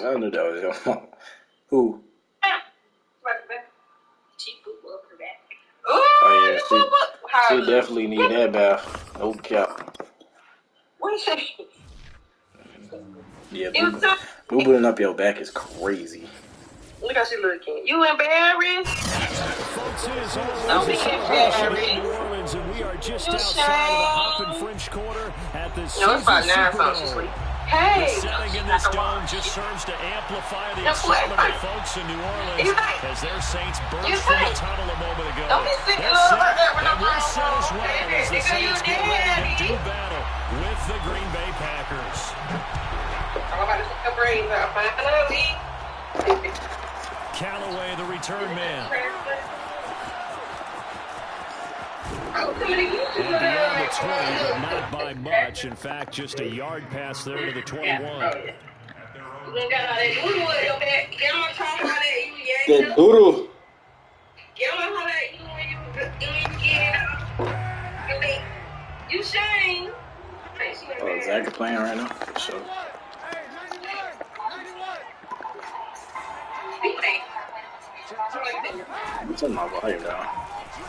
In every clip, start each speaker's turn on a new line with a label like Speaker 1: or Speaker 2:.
Speaker 1: I knew that was your mom. Who? Oh yeah, she definitely need that bath. No cap. Yeah, boobing up your back is crazy.
Speaker 2: Look how she looking. You embarrassed? Don't be embarrassed.
Speaker 3: We are just outside of the Hoppin' French Quarter at the
Speaker 2: no, it's about 9 something. She's asleep. Hey!
Speaker 3: The setting in this dome just serves to amplify the excitement of folks in New Orleans as their Saints burst from the tunnel a moment ago.
Speaker 2: Don't be sitting up like that when I'm
Speaker 3: we're set as well as the Saints get ready to do battle with the Green Bay Packers.
Speaker 2: I'm about to take the brains out. Finally.
Speaker 3: Callaway, the return man.
Speaker 2: And
Speaker 3: beyond the 20, but not by much. In fact, just a yard pass there to the 21.
Speaker 1: That doodle.
Speaker 2: You shame.
Speaker 1: Oh, Zach playing right now? For sure. Turn my volume down.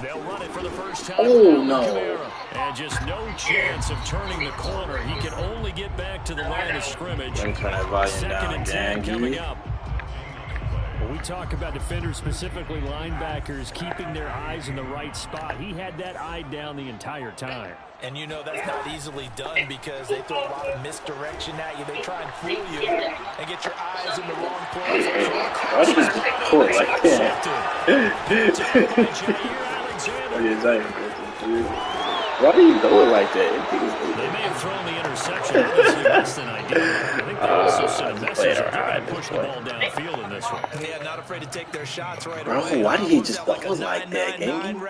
Speaker 3: They'll run it for the first time.
Speaker 1: Oh, no.
Speaker 3: And just no chance of turning the corner. He can only get back to the line of scrimmage.
Speaker 1: Let me turn that volume
Speaker 3: Second and 10 coming
Speaker 1: down.
Speaker 3: up. When we talk about defenders, specifically linebackers, keeping their eyes in the right spot, he had that eye down the entire time.
Speaker 4: And you know that's not easily done because they throw a lot of misdirection at you. They try and fool you and get your eyes in the wrong place.
Speaker 1: Why did he score like that? Why do you do it like that?
Speaker 3: They may have thrown the interception. Honestly, less than ideal. I think they also sent a message that they're going to push the ball downfield in this one.
Speaker 4: Yeah, not afraid to take their shots right
Speaker 1: Bro,
Speaker 4: away.
Speaker 1: why did he just throw it like that, Gangy?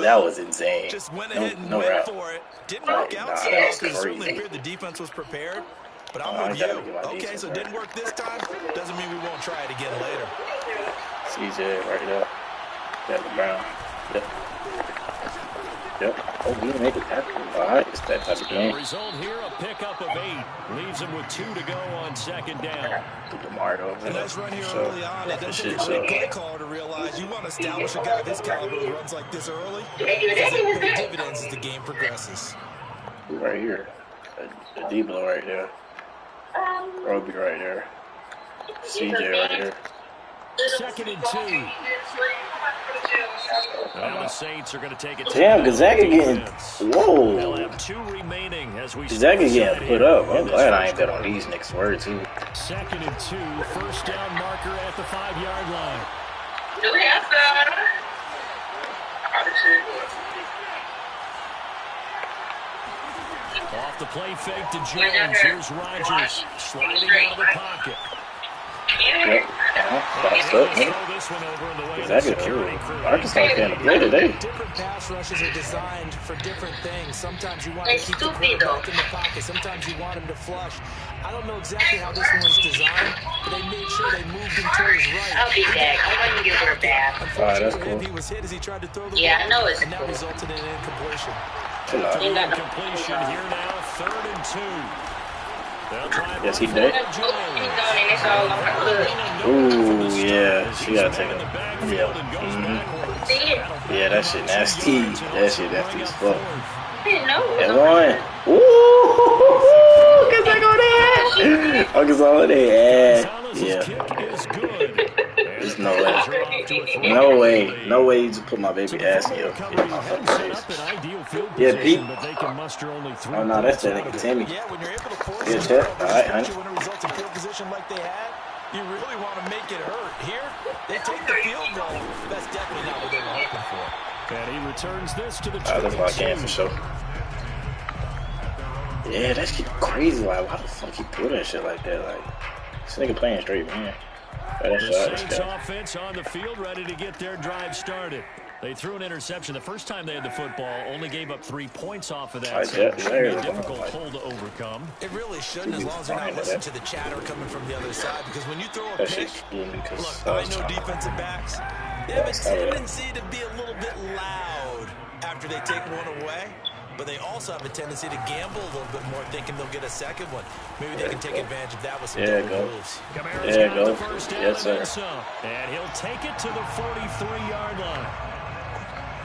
Speaker 1: That was insane.
Speaker 4: Just went ahead and
Speaker 1: no
Speaker 4: went
Speaker 1: route.
Speaker 4: for it. Didn't work out, so
Speaker 1: that was
Speaker 4: it certainly
Speaker 1: crazy.
Speaker 4: appeared the defense was prepared. But I'm with you. Okay, so it didn't work this time. Doesn't mean we won't try it again later.
Speaker 1: CJ right there. Kevin Brown. Yep. Oh, we didn't make it happen. I expect that type of
Speaker 3: The
Speaker 1: game.
Speaker 3: result here, a pickup of 8. Leaves him with 2 to go on second down.
Speaker 1: DeMar over
Speaker 4: A nice run here early on. It doesn't take a big play caller to realize you want to establish a guy of this caliber who runs like this early. It pays dividends as the game progresses.
Speaker 1: Right here. The D-Blow right there. Roby right there. CJ right here.
Speaker 3: Second and 2. Now the Saints are going to take it.
Speaker 1: Damn, Gonzaga getting... Whoa.
Speaker 3: They'll have 2 remaining as we
Speaker 1: Gonzaga getting put up. I'm glad I ain't bet on these next words, too.
Speaker 3: Second and 2. First down marker at the 5-yard line. Off the play fake to Jones. Here's Rodgers sliding out of the pocket.
Speaker 1: Yep. Boxed up, man. Gonzaga killed. Arkansas can't play today.
Speaker 4: Different pass rushes are designed for different things. Sometimes you want to keep the quarterback in the pocket. Sometimes you want him to flush. I don't know exactly how this one was designed, but they made sure they moved him to his right.
Speaker 2: I'll be back. I'm going to give her a bath.
Speaker 1: Alright, that's cool.
Speaker 4: He was hit as he tried to throw the
Speaker 2: Yeah, I know it's
Speaker 4: and that resulted in an incompletion.
Speaker 1: Chill out.
Speaker 3: Completion here now, 3rd and 2.
Speaker 1: Yes, he did. Ooh, yeah. She gotta take it. Yeah. Yeah, that shit nasty. That shit nasty as fuck. And one. Ooh! Get back on that! Arkansas on that. Yeah. There's no way. No way you just put my baby ass in your face. Yeah, Pete. Oh, no, that's that nigga Timmy. Yeah, check. All right, honey.
Speaker 4: When it results in field position like they had, you really want to make it hurt. Here, they take the field goal. That's definitely not what they were hoping for.
Speaker 3: And he returns this to the
Speaker 1: that's what I can for sure. Yeah, that's crazy. Like, why the fuck he threw that shit like that? Like, this nigga playing straight, man.
Speaker 3: The Saints offense on the field, ready to get their drive started. They threw an interception the first time they had the football, only gave up 3 points off of that. So it should be a difficult hole to overcome.
Speaker 4: It really shouldn't, as long as you're not listening to the chatter coming from the other side. Because when you throw a pick, look, I know defensive backs, they have a tendency to be a little bit loud after they take one away. but they also have a tendency to gamble a little bit more, thinking they'll get a second one. Maybe they can take advantage of that with some double moves.
Speaker 1: There you go. Yes, sir.
Speaker 3: And he'll take it to the 43-yard line.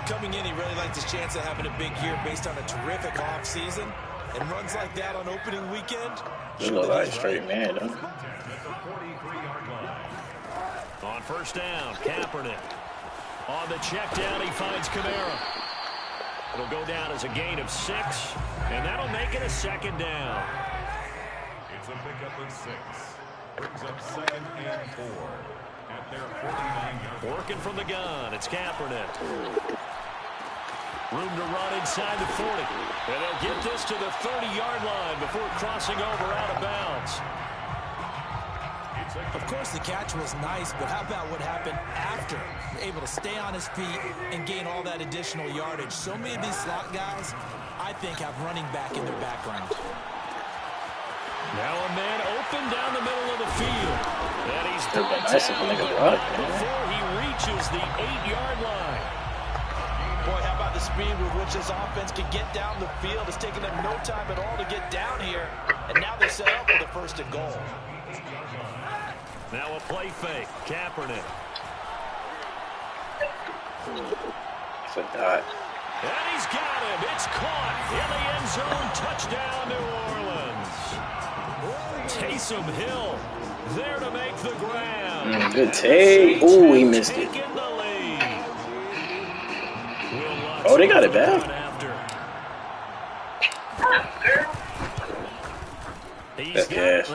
Speaker 4: Coming in, he really liked his chance of having a big year based on a terrific offseason. And runs like that on opening weekend.
Speaker 1: You look like a straight man, don't you?
Speaker 3: On first down, Kaepernick. On the check down, he finds Kamara. It'll go down as a gain of 6, and that'll make it a second down.
Speaker 5: It's a pickup of 6. Brings up 2nd and 4 at their 49-yard line.
Speaker 3: Working from the gun, it's Kaepernick. Room to run inside the 40. And they'll get this to the 30-yard line before crossing over out of bounds.
Speaker 4: Of course, the catch was nice, but how about what happened after? Able to stay on his feet and gain all that additional yardage. So many of these slot guys, I think, have running back in their background.
Speaker 3: Now a man open down the middle of the field. And he's
Speaker 1: before
Speaker 3: he reaches the 8-yard line.
Speaker 4: Boy, how about the speed with which this offense can get down the field? It's taken them no time at all to get down here. And now they're set up for the 1st and goal.
Speaker 3: Now a play fake. Kaepernick.
Speaker 1: It's a dot.
Speaker 3: And he's got him. It's caught in the end zone. Touchdown, New Orleans. Taysom Hill there to make the grab.
Speaker 1: Good take. Ooh, he missed it. Oh, they got it back. That's cash.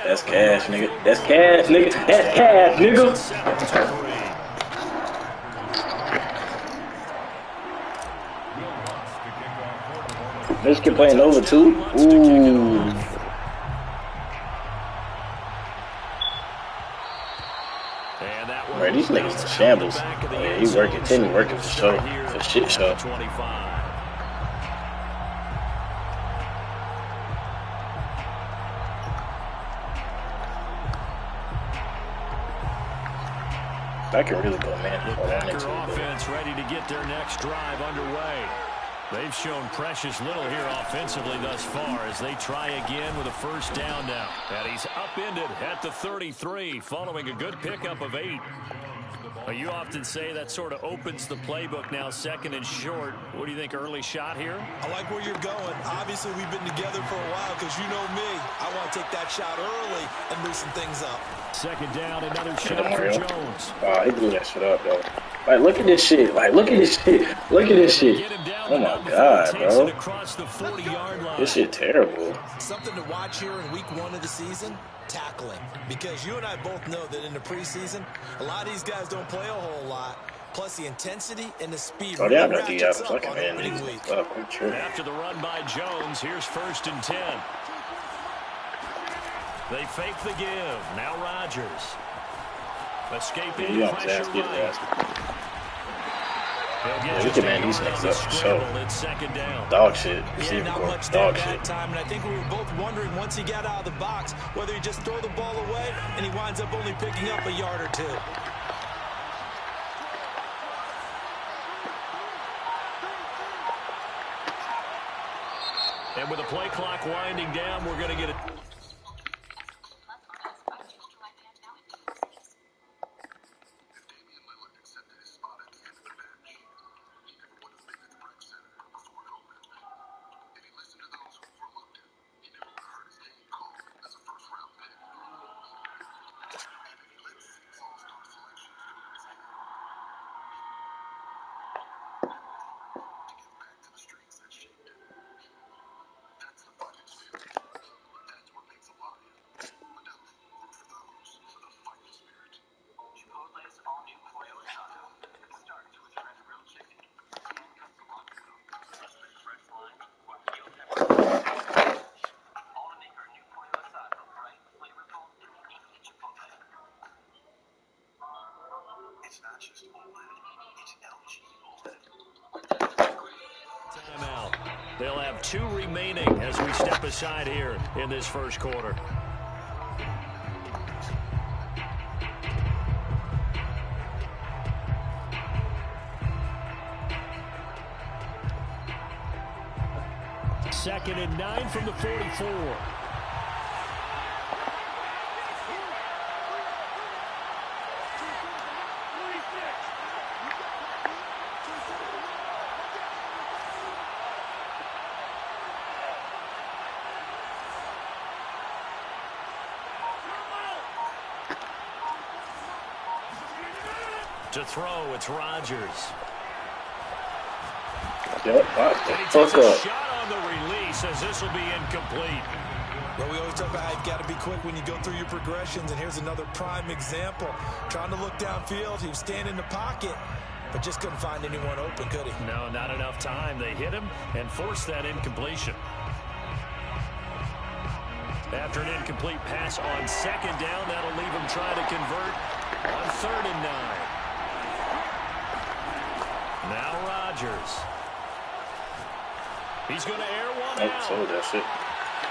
Speaker 1: That's cash, nigga. That's cash, nigga. That's cash, nigga. Let's get playing over too. Ooh. Right, these niggas are shambles. Oh, yeah, he working. Timmy working for sure. For shit show. I can really go, man.
Speaker 3: The Packer offense ready to get their next drive underway. They've shown precious little here offensively thus far as they try again with a first down now. And he's upended at the 33 following a good pickup of 8. You often say that sort of opens the playbook now, 2nd and short. What do you think, early shot here?
Speaker 4: I like where you're going. Obviously, we've been together for a while because you know me. I want to take that shot early and loosen things up.
Speaker 3: 2nd down, another shot for Jones.
Speaker 1: Wow, he blew that shit up, though. Like, look at this shit. Like, look at this shit. Look at this shit. Oh, my God, bro. This shit terrible.
Speaker 4: Something to watch here in week 1 of the season, tackling. Because you and I both know that in the preseason, a lot of these guys don't play a whole lot. Plus the intensity and the speed.
Speaker 1: Oh, yeah, I got the fucking man.
Speaker 3: After the run by Jones, here's 1st and 10. They fake the give. Now Rodgers. Escaping pressure right.
Speaker 1: Look at man, these niggas up for sure. Dog shit.
Speaker 4: Yeah, not much dog shit. Time, and I think we were both wondering once he got out of the box whether he just throw the ball away and he winds up only picking up a yard or 2.
Speaker 3: And with the play clock winding down, we're going to get it. Timeout. They'll have 2 remaining as we step aside here in this first quarter. 2nd and 9 from the 44. To throw, it's Rodgers.
Speaker 1: Yep,
Speaker 3: And he takes a shot on the release as this will be incomplete.
Speaker 4: Well, we always talk about how you've got to be quick when you go through your progressions, and here's another prime example. Trying to look downfield, he was standing in the pocket, but just couldn't find anyone open, could he?
Speaker 3: No, not enough time. They hit him and forced that incompletion. After an incomplete pass on 2nd down, that'll leave him trying to convert on 3rd and 9. Now Rodgers. He's going to air one out.
Speaker 1: Oh, that's it.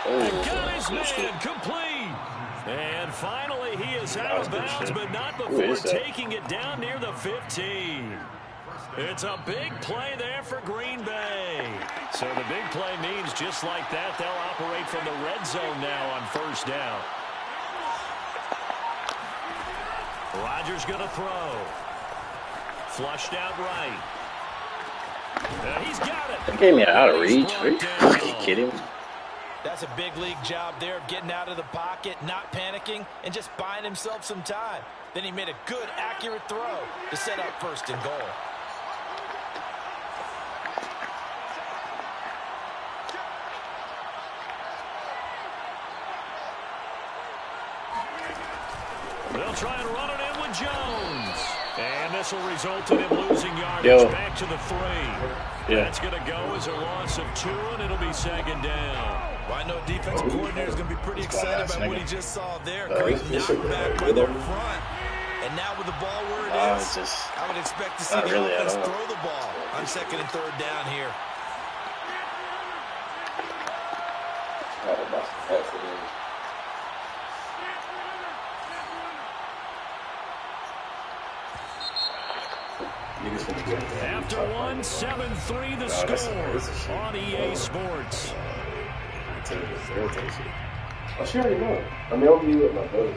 Speaker 3: Oh, got his man complete. And finally, he is out of bounds, but not before taking it down near the 15. It's a big play there for Green Bay. So the big play means just like that, they'll operate from the red zone now on 1st down. Rodgers going to throw. Flushed out right. He's got it.
Speaker 1: That gave me out of reach. Are you fucking kidding me?
Speaker 4: That's a big league job there of getting out of the pocket, not panicking, and just buying himself some time. Then he made a good, accurate throw to set up 1st and goal.
Speaker 3: They'll try and run it in with Jones. And this will result in him losing yardage back to the 3. That's going to go as a loss of 2, and it'll be 2nd down.
Speaker 4: Well, I know a defensive coordinator is going to be pretty excited about what he just saw there. Great knockback by their front. And now with the ball where it is, I would expect to see the offense throw the ball on 2nd and 3rd down here.
Speaker 3: After 1, 7-3 the score on EA Sports.
Speaker 6: Oh, she already know. I mean, I'll be with my brother.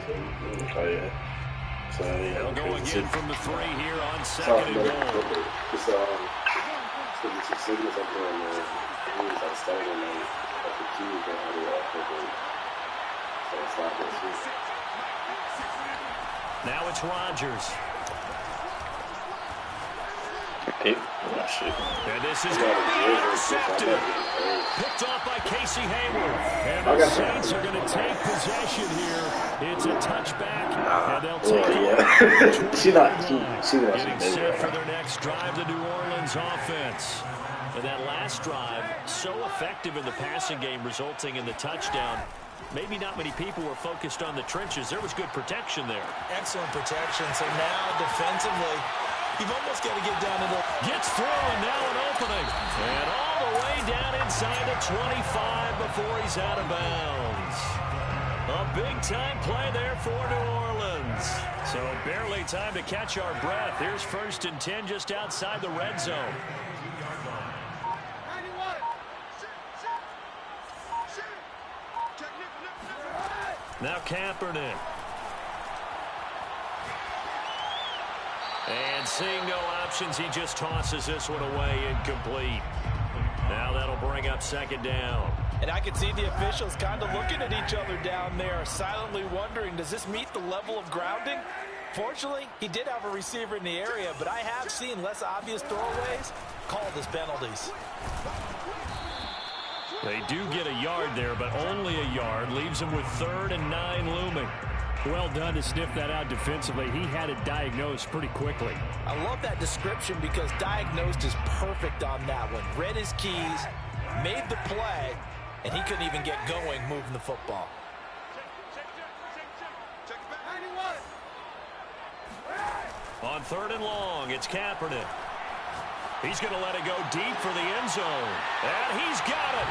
Speaker 1: Oh, yeah. So,
Speaker 3: they'll go again from the 3 here on 2nd and goal.
Speaker 6: It's sickness up there, man. He was like starting, man. Like the keys that had it off of it. So it's not this shit.
Speaker 3: Now it's Rodgers. And this is going to be intercepted. Picked off by Casey Hayward. And the Saints are going to take possession here. It's a touchback, and they'll take it.
Speaker 1: She's not.
Speaker 3: Getting set for their next drive, the New Orleans offense. And that last drive, so effective in the passing game, resulting in the touchdown. Maybe not many people were focused on the trenches. There was good protection there.
Speaker 4: Excellent protection. So now defensively, you've almost got to get down to the...
Speaker 3: Gets through, and now an opening. And all the way down inside the 25 before he's out of bounds. A big-time play there for New Orleans. So barely time to catch our breath. Here's 1st and 10 just outside the red zone. Now Kaepernick. And seeing no options, he just tosses this one away, incomplete. Now that'll bring up 2nd down.
Speaker 4: And I can see the officials kind of looking at each other down there, silently wondering, does this meet the level of grounding? Fortunately, he did have a receiver in the area, but I have seen less obvious throwaways called as penalties.
Speaker 3: They do get a yard there, but only a yard. Leaves him with 3rd and 9 looming. Well done to sniff that out defensively. He had it diagnosed pretty quickly.
Speaker 4: I love that description because diagnosed is perfect on that one. Read his keys, made the play, and he couldn't even get going moving the football.
Speaker 3: On 3rd and long, it's Kaepernick. He's going to let it go deep for the end zone. And he's got it.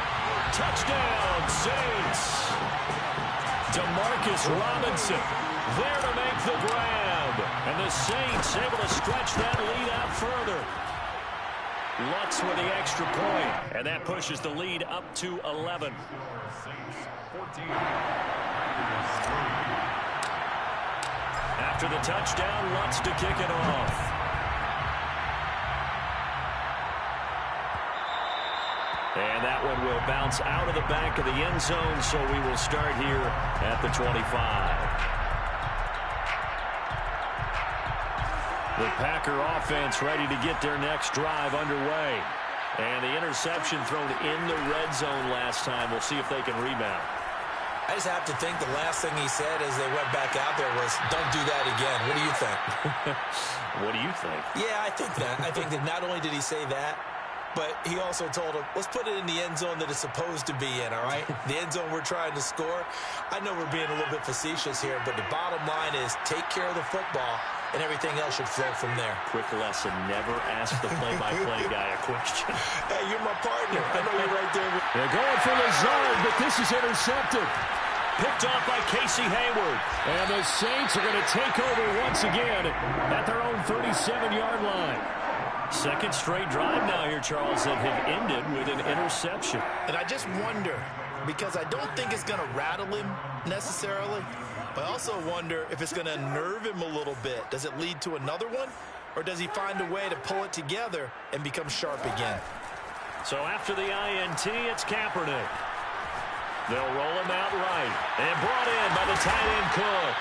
Speaker 3: Touchdown, Saints. Demarcus Robinson there to make the grab. And the Saints able to stretch that lead out further. Lutz with the extra point, and that pushes the lead up to 11. After the touchdown, Lutz to kick it off. And that one will bounce out of the back of the end zone, so we will start here at the 25. The Packer offense ready to get their next drive underway. And the interception thrown in the red zone last time. We'll see if they can rebound.
Speaker 4: I just have to think the last thing he said as they went back out there was, don't do that again. What do you think?
Speaker 3: What do you think?
Speaker 4: Yeah, I think that. I think that not only did he say that, but he also told him, let's put it in the end zone that it's supposed to be in, all right? The end zone we're trying to score. I know we're being a little bit facetious here, but the bottom line is take care of the football, and everything else should flow from there.
Speaker 3: Quick lesson, never ask the play-by-play guy a question.
Speaker 4: Hey, you're my partner. I know you're right there.
Speaker 3: They're going for Lazard, but this is intercepted. Picked off by Casey Hayward. And the Saints are going to take over once again at their own 37-yard line. Second straight drive now here, Charles, that have ended with an interception.
Speaker 7: And I just wonder, because I don't think it's going to rattle him necessarily, but I also wonder if it's going to unnerve him a little bit. Does it lead to another one, or does he find a way to pull it together and become sharp again?
Speaker 3: So after the INT, it's Kaepernick. They'll roll him out right. And brought in by the tight end Cook.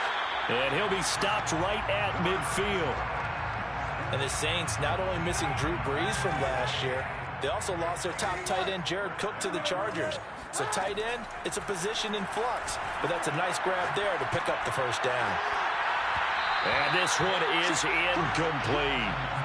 Speaker 3: And he'll be stopped right at midfield.
Speaker 4: And the Saints not only missing Drew Brees from last year, they also lost their top tight end, Jared Cook, to the Chargers. So tight end, it's a position in flux. But that's a nice grab there to pick up the first down.
Speaker 3: And this one is incomplete.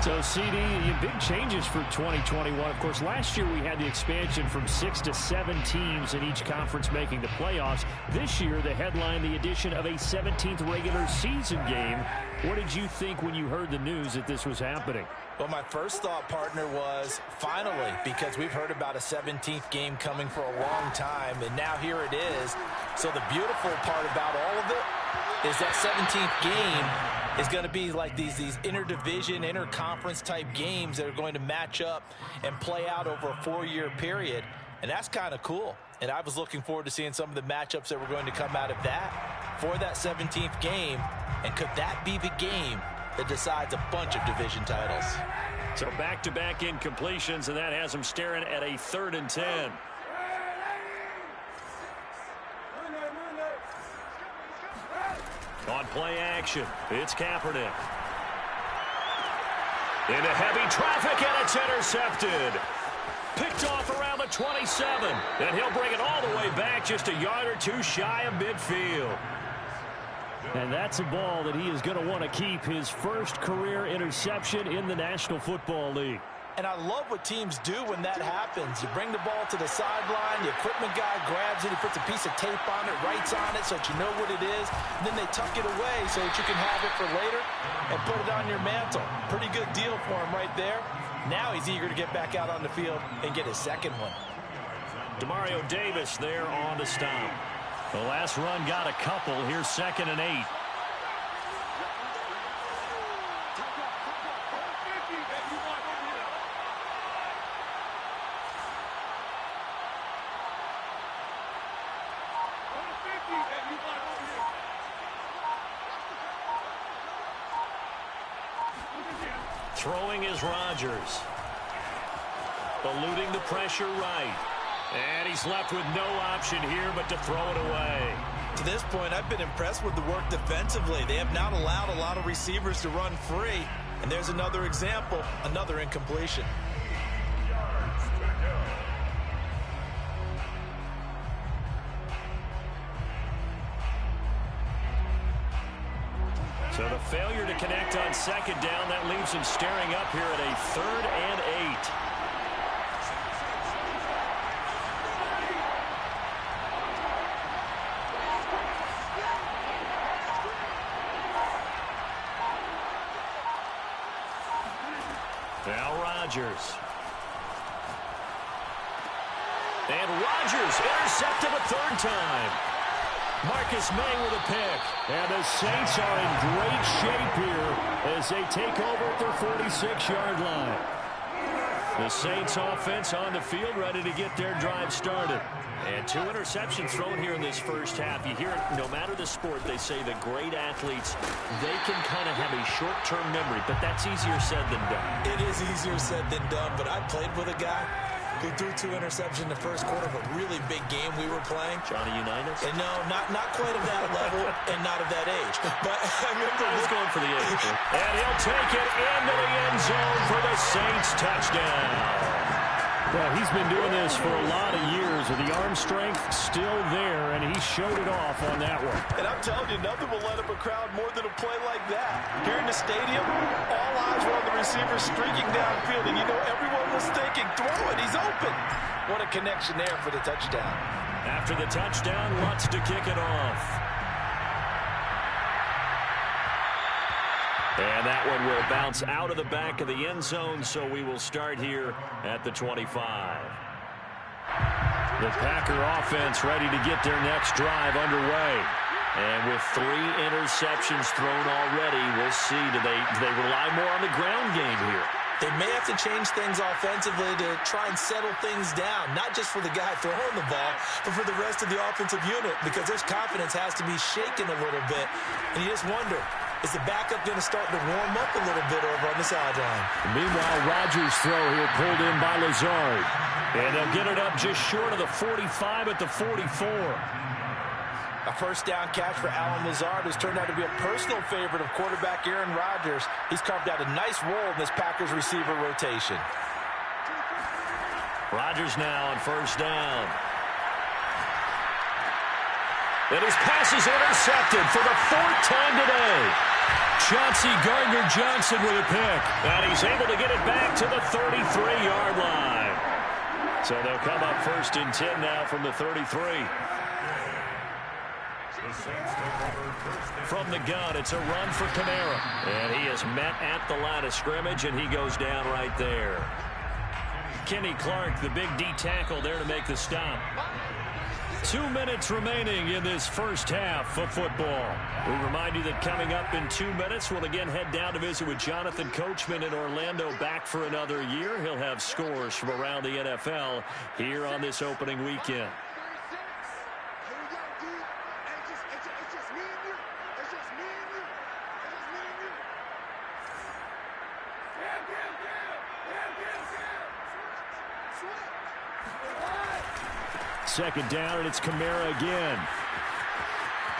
Speaker 8: So, CD, big changes for 2021. Of course, last year we had the expansion from 6 to 7 teams in each conference making the playoffs. This year, the headline, the addition of a 17th regular season game. What did you think when you heard the news that this was happening?
Speaker 4: Well, my first thought, partner, was finally, because we've heard about a 17th game coming for a long time, and now here it is. So the beautiful part about all of it is that 17th game is going to be like these interdivision, interconference type games that are going to match up and play out over a 4-year period. And that's kind of cool. And I was looking forward to seeing some of the matchups that were going to come out of that for that 17th game. And could that be the game that decides a bunch of division titles?
Speaker 3: So back-to-back incompletions, and that has them staring at a 3rd and 10. On play action, it's Kaepernick. Into heavy traffic, and it's intercepted. Picked off around the 27, and he'll bring it all the way back just a yard or two shy of midfield.
Speaker 8: And that's a ball that he is going to want to keep, his first career interception in the National Football League.
Speaker 4: And I love what teams do when that happens. You bring the ball to the sideline, the equipment guy grabs it, he puts a piece of tape on it, writes on it so that you know what it is, and then they tuck it away so that you can have it for later and put it on your mantle. Pretty good deal for him right there. Now he's eager to get back out on the field and get his second one.
Speaker 3: Demario Davis there on the stop. The last run got a couple. Here's 2nd and 8. Throwing is Rodgers. Eluding the pressure right. And he's left with no option here but to throw it away.
Speaker 4: To this point, I've been impressed with the work defensively. They have not allowed a lot of receivers to run free. And there's another example, another incompletion.
Speaker 3: So the failure to connect on 2nd down, that leaves him staring up here at a 3rd and 8. Now Rodgers. And Rodgers intercepted a 3rd time. Marcus May with a pick. And the Saints are in great shape here as they take over at their 46-yard line. The Saints offense on the field, ready to get their drive started. And 2 interceptions thrown here in this first half. You hear it, no matter the sport, they say the great athletes, they can kind of have a short-term memory, but that's easier said than done.
Speaker 4: It is easier said than done, but I played with a guy who threw 2 interceptions in the first quarter of a really big game we were playing.
Speaker 3: Johnny Unitas?
Speaker 4: And no, not quite of that level and not of that age. But I remember
Speaker 3: he's going for the age. And he'll take it into the end zone for the Saints touchdown.
Speaker 8: Well, he's been doing this for a lot of years, with the arm strength still there, and he showed it off on that one.
Speaker 7: And I'm telling you, nothing will let up a crowd more than a play like that. Here in the stadium, all eyes were on the receiver streaking downfield, and you know everyone was thinking, throw it, he's open. What a connection there for the touchdown.
Speaker 3: After the touchdown, Lutz to kick it off. And that one will bounce out of the back of the end zone, so we will start here at the 25. The Packer offense ready to get their next drive underway. And with 3 interceptions thrown already, we'll see, do they rely more on the ground game here?
Speaker 4: They may have to change things offensively to try and settle things down, not just for the guy throwing the ball, but for the rest of the offensive unit, because their confidence has to be shaken a little bit. And you just wonder, is the backup going to start to warm up a little bit over on the sideline?
Speaker 8: Meanwhile, Rodgers' throw here pulled in by Lazard.
Speaker 3: And they'll get it up just short of the 45 at the 44.
Speaker 7: A first down catch for Allen Lazard has turned out to be a personal favorite of quarterback Aaron Rodgers. He's carved out a nice role in this Packers receiver rotation.
Speaker 3: Rodgers now on first down. And his pass is intercepted for the 4th time today. Chauncey Gardner-Johnson with a pick. And he's able to get it back to the 33-yard line. So they'll come up first and 10 now from the 33. From the gun, it's a run for Kamara. And he is met at the line of scrimmage, and he goes down right there. Kenny Clark, the big D tackle there to make the stop. 2 minutes remaining in this first half of football. We remind you that coming up in 2 minutes, we'll again head down to visit with Jonathan Coachman in Orlando, back for another year. He'll have scores from around the NFL here on this opening weekend.
Speaker 8: Second down, and it's Kamara again.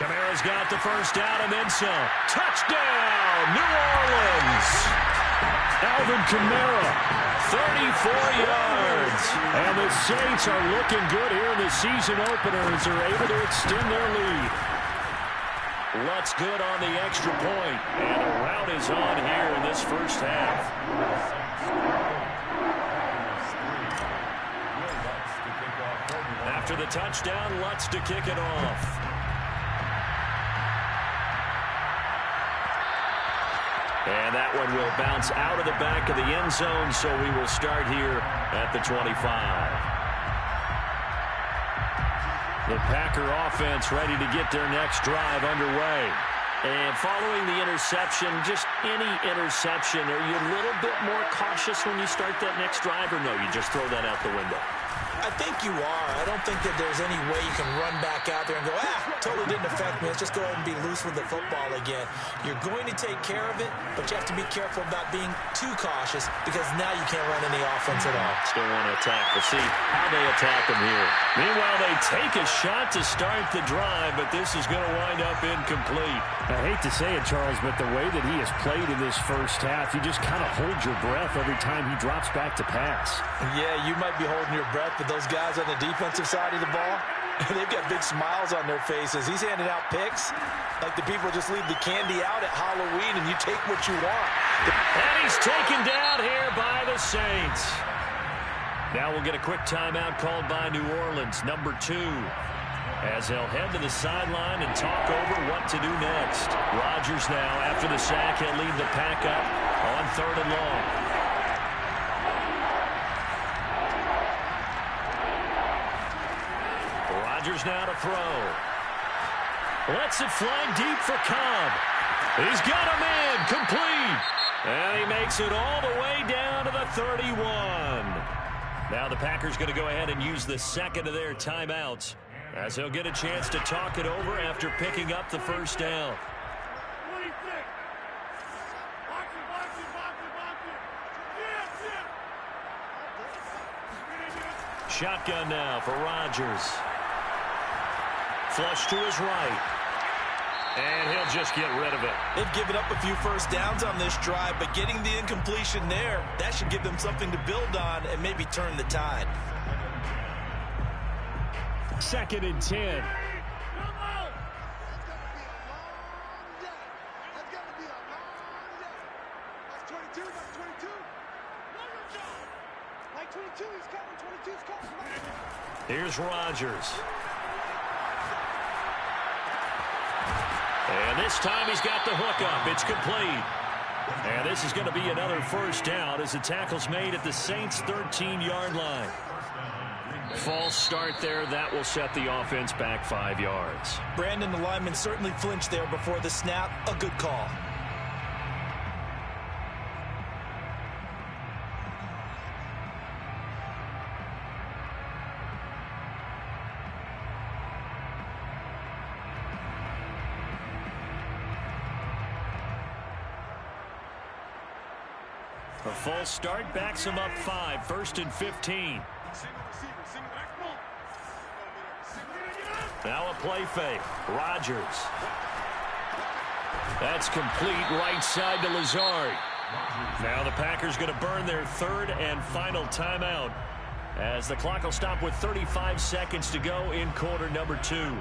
Speaker 3: Kamara's got the first down and then some. Touchdown, New Orleans!
Speaker 8: Alvin Kamara,
Speaker 3: 34 yards.
Speaker 8: And the Saints are looking good here in the season opener as they're able to extend their lead.
Speaker 3: Lutz good on the extra point. And a rout is on here in this first half. After the touchdown, Lutz to kick it off. And that one will bounce out of the back of the end zone, so we will start here at the 25. The Packer offense ready to get their next drive underway. And following the interception, just any interception, are you a little bit more cautious when you start that next drive, or no, you just throw that out the window?
Speaker 4: I think you are. I don't think that there's any way you can run back out there and go, totally didn't affect me. Let's just go ahead and be loose with the football again. You're going to take care of it, but you have to be careful about being too cautious, because now you can't run any offense at all.
Speaker 3: Still want to attack. We'll see how they attack them here. Meanwhile, they take a shot to start the drive, but this is going to wind up incomplete.
Speaker 8: I hate to say it, Charles, but the way that he has played in this first half, you just kind of hold your breath every time he drops back to pass.
Speaker 7: Yeah, you might be holding your breath, but those guys on the defensive side of the ball, they've got big smiles on their faces. He's handing out picks like the people just leave the candy out at Halloween and you take what you want.
Speaker 3: And he's taken down here by the Saints. Now we'll get a quick timeout called by New Orleans, number 2. As they'll head to the sideline and talk over what to do next. Rodgers now, after the sack, he'll lead the pack up on 3rd and long. Rodgers now to throw. Lets it fly deep for Cobb. He's got a man complete. And he makes it all the way down to the 31. Now the Packers going to go ahead and use the second of their timeouts as he'll get a chance to talk it over after picking up the first down. Shotgun now for Rodgers. Flush to his right. And he'll just get rid of it.
Speaker 7: They've given up a few first downs on this drive, but getting the incompletion there, that should give them something to build on and maybe turn the tide.
Speaker 8: 2nd and 10.
Speaker 3: Here's Rodgers. And this time he's got the hook up. It's complete. And this is going to be another first down as the tackle's made at the Saints' 13-yard line. False start there. That will set the offense back 5 yards.
Speaker 7: Brandon, the lineman certainly flinched there before the snap. A good call.
Speaker 3: A false start backs him up 5. 1st and 15. Now a play fake. Rodgers. That's complete right side to Lazard. Now the Packers going to burn their 3rd and final timeout as the clock will stop with 35 seconds to go in quarter number 2.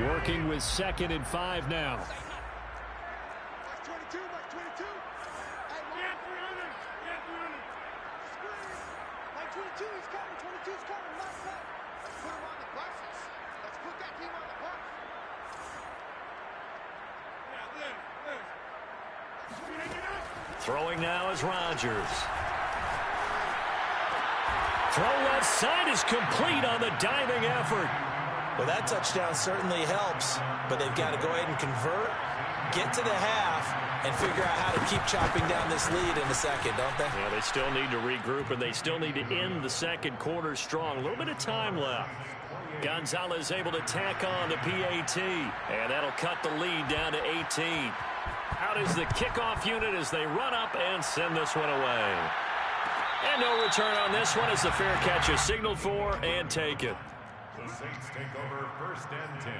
Speaker 8: Working with 2nd and 5 now.
Speaker 3: Throwing now is Rodgers. Throw left side is complete on the diving effort.
Speaker 7: Well, that touchdown certainly helps, but they've got to go ahead and convert, get to the half, and figure out how to keep chopping down this lead in the second, don't they?
Speaker 3: Yeah, they still need to regroup, and they still need to end the second quarter strong. A little bit of time left. Gonzalez able to tack on the PAT, and that'll cut the lead down to 18. Out is the kickoff unit as they run up and send this one away. And no return on this one as the fair catch is signaled for and taken.
Speaker 5: The Saints take over 1st and 10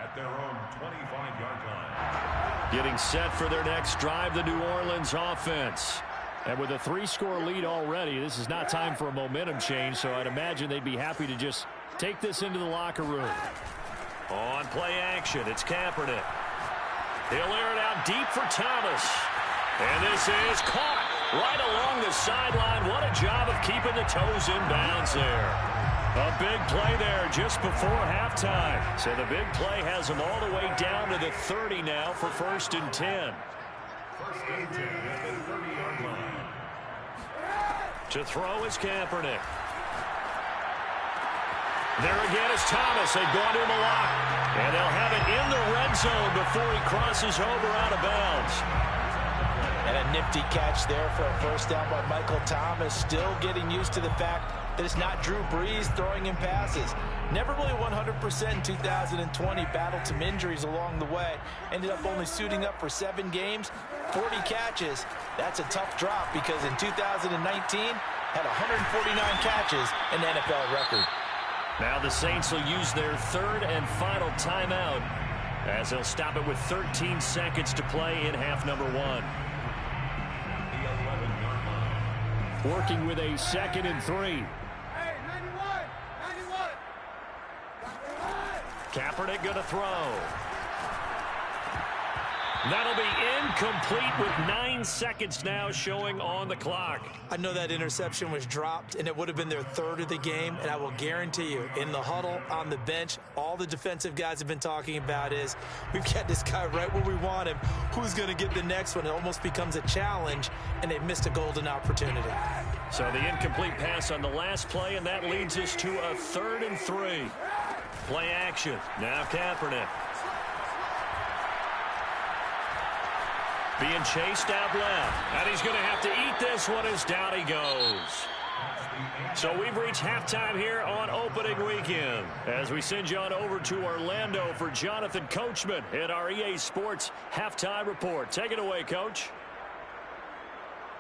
Speaker 5: at their own 25-yard line.
Speaker 3: Getting set for their next drive, the New Orleans offense.
Speaker 8: And with a 3-score lead already, this is not time for a momentum change, so I'd imagine they'd be happy to just take this into the locker room.
Speaker 3: On play action, it's Kaepernick. He'll air it out deep for Thomas. And this is caught right along the sideline. What a job of keeping the toes in bounds there. A big play there just before halftime. So the big play has them all the way down to the 30 now for 1st and 10.
Speaker 5: 1st and 10 at the 30-yard line.
Speaker 3: To throw is Kaepernick. There again is Thomas. They've gone to him a lot. And they'll have it in the red zone before he crosses over out of bounds.
Speaker 7: And a nifty catch there for a first down by Michael Thomas. Still getting used to the fact that it's not Drew Brees throwing him passes. Never really 100% in 2020. Battled some injuries along the way. Ended up only suiting up for 7 games, 40 catches. That's a tough drop because in 2019 had 149 catches, an NFL record.
Speaker 3: Now the Saints will use their 3rd and final timeout as they'll stop it with 13 seconds to play in half number 1.
Speaker 8: Working with a 2nd and 3.
Speaker 3: Kaepernick going to throw. That'll be incomplete with 9 seconds now showing on the clock.
Speaker 7: I know that interception was dropped, and it would have been their 3rd of the game, and I will guarantee you, in the huddle, on the bench, all the defensive guys have been talking about is, we've got this guy right where we want him. Who's going to get the next one? It almost becomes a challenge, and they've missed a golden opportunity.
Speaker 3: So the incomplete pass on the last play, and that leads us to a 3rd and 3. Play action. Now Kaepernick. Being chased out left. And he's going to have to eat this one as down he goes. So we've reached halftime here on opening weekend as we send you on over to Orlando for Jonathan Coachman in our EA Sports Halftime Report. Take it away, Coach.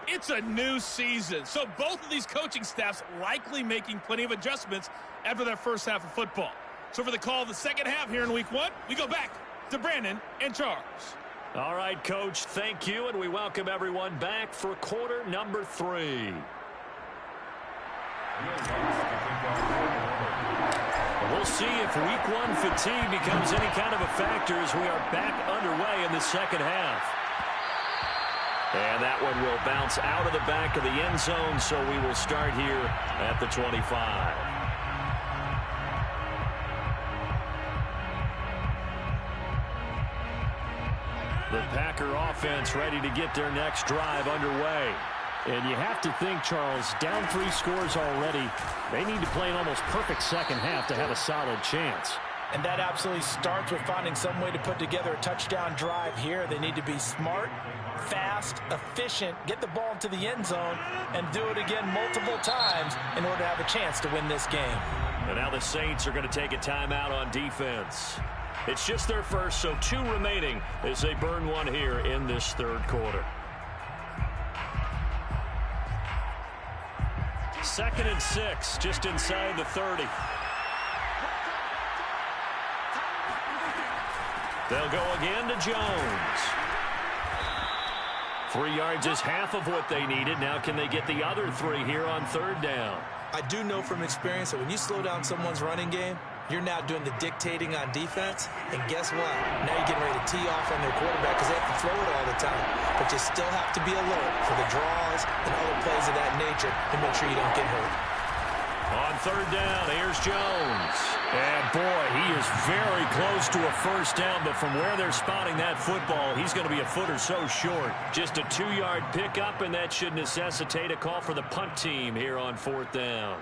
Speaker 9: It's a new season, so both of these coaching staffs likely making plenty of adjustments after their first half of football. So for the call of the second half here in week 1, we go back to Brandon and Charles.
Speaker 3: All right, Coach, thank you, and we welcome everyone back for quarter number 3. We'll see if week 1 fatigue becomes any kind of a factor as we are back underway in the second half. And that one will bounce out of the back of the end zone, so we will start here at the 25. The Packer offense ready to get their next drive underway.
Speaker 8: And you have to think, Charles, down 3 scores already. They need to play an almost perfect second half to have a solid chance.
Speaker 7: And that absolutely starts with finding some way to put together a touchdown drive here. They need to be smart, fast, efficient, get the ball into the end zone, and do it again multiple times in order to have a chance to win this game.
Speaker 3: And now the Saints are going to take a timeout on defense. It's just their first, so 2 remaining as they burn one here in this third quarter. 2nd and 6, just inside the 30. They'll go again to Jones. 3 yards is half of what they needed. Now can they get the other 3 here on 3rd down?
Speaker 4: I do know from experience that when you slow down someone's running game, you're now doing the dictating on defense. And guess what? Now you're getting ready to tee off on their quarterback because they have to throw it all the time. But you still have to be alert for the draws and other plays of that nature to make sure you don't get hurt.
Speaker 3: On 3rd down, here's Jones. And boy, he is very close to a first down, but from where they're spotting that football, he's going to be a foot or so short. Just a 2-yard pickup, and that should necessitate a call for the punt team here on 4th down.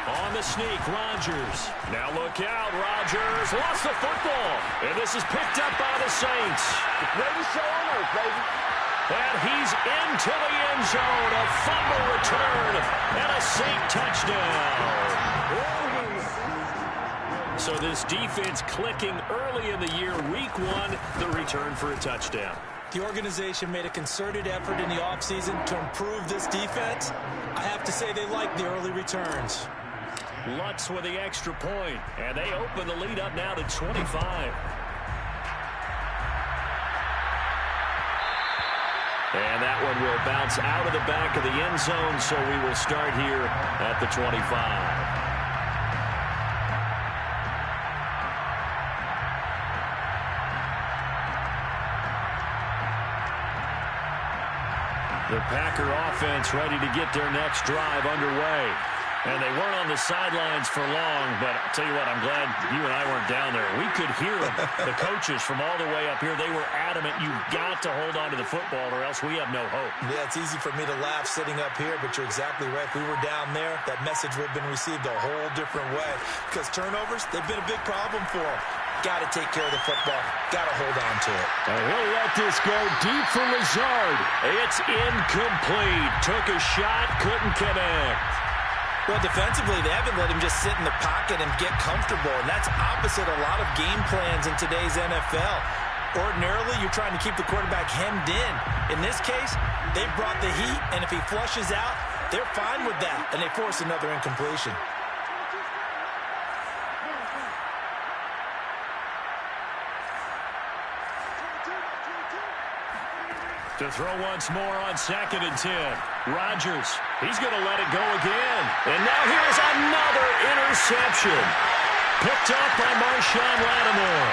Speaker 3: On the sneak, Rodgers. Now look out, Rodgers lost the football. And this is picked up by the Saints.
Speaker 10: Greatest show on earth, baby.
Speaker 3: And he's into the end zone. A fumble return and a Saint touchdown. So this defense clicking early in the year. Week 1, the return for a touchdown.
Speaker 4: The organization made a concerted effort in the offseason to improve this defense. I have to say they like the early returns.
Speaker 3: Lutz with the extra point, and they open the lead up now to 25. And that one will bounce out of the back of the end zone, so we will start here at the 25. The Packer offense ready to get their next drive underway. And they weren't on the sidelines for long, but I'll tell you what, I'm glad you and I weren't down there. We could hear them, the coaches from all the way up here. They were adamant, you've got to hold on to the football or else we have no hope.
Speaker 4: Yeah, it's easy for me to laugh sitting up here, but you're exactly right. If we were down there, that message would have been received a whole different way. Because turnovers, they've been a big problem for them. Got to take care of the football. Got to hold on to it.
Speaker 3: And he'll let this go deep for Lazard. It's incomplete. Took a shot, couldn't connect.
Speaker 4: Well, defensively, they haven't let him just sit in the pocket and get comfortable, and that's opposite a lot of game plans in today's NFL. Ordinarily, you're trying to keep the quarterback hemmed in. In this case, they brought the heat, and if he flushes out, they're fine with that, and they force another incompletion.
Speaker 3: To throw once more on 2nd and 10. Rodgers, he's going to let it go again. And now here's another interception. Picked up by Marshawn Lattimore.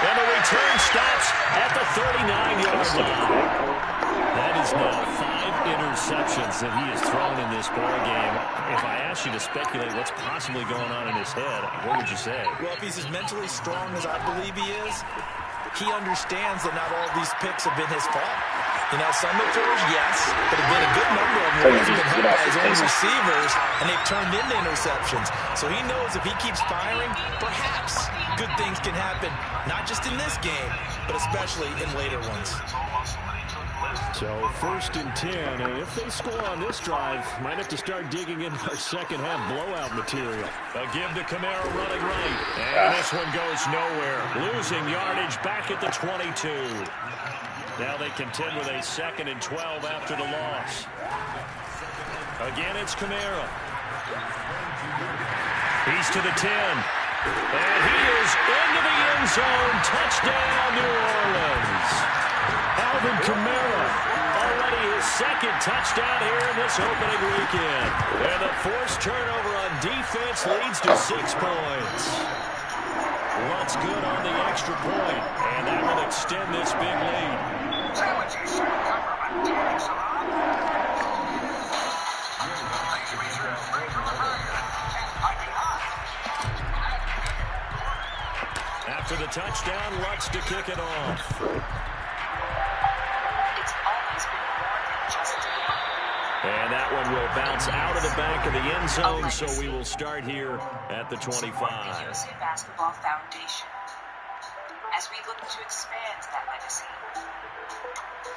Speaker 3: And the return stops at the 39-yard line. That is now 5 interceptions that he has thrown in this ballgame. If I asked you to speculate what's possibly going on in his head, what would you say?
Speaker 4: Well, if he's as mentally strong as I believe he is,
Speaker 7: he understands that not all these picks have been his fault. You know, some of the throws, yes, but a good number of them have been hit by his own receivers, and they've turned into interceptions. So he knows if he keeps firing, perhaps good things can happen, not just in this game, but especially in later ones.
Speaker 8: So 1st and 10, and if they score on this drive, might have to start digging into our second half blowout material.
Speaker 3: A give to Kamara running right, and this one goes nowhere. Losing yardage back at the 22. Now they contend with a 2nd and 12 after the loss. Again, it's Kamara. He's to the 10. And he is into the end zone. Touchdown, New Orleans. Alvin Kamara, already his 2nd touchdown here in this opening weekend. And the forced turnover on defense leads to 6 points. What's good on the extra point, and that will extend this big lead. After the touchdown, Lutz to kick it off. And that one will bounce out of the back of the end zone, so we will start here at the 25.
Speaker 11: Basketball Foundation, as we look to expand that legacy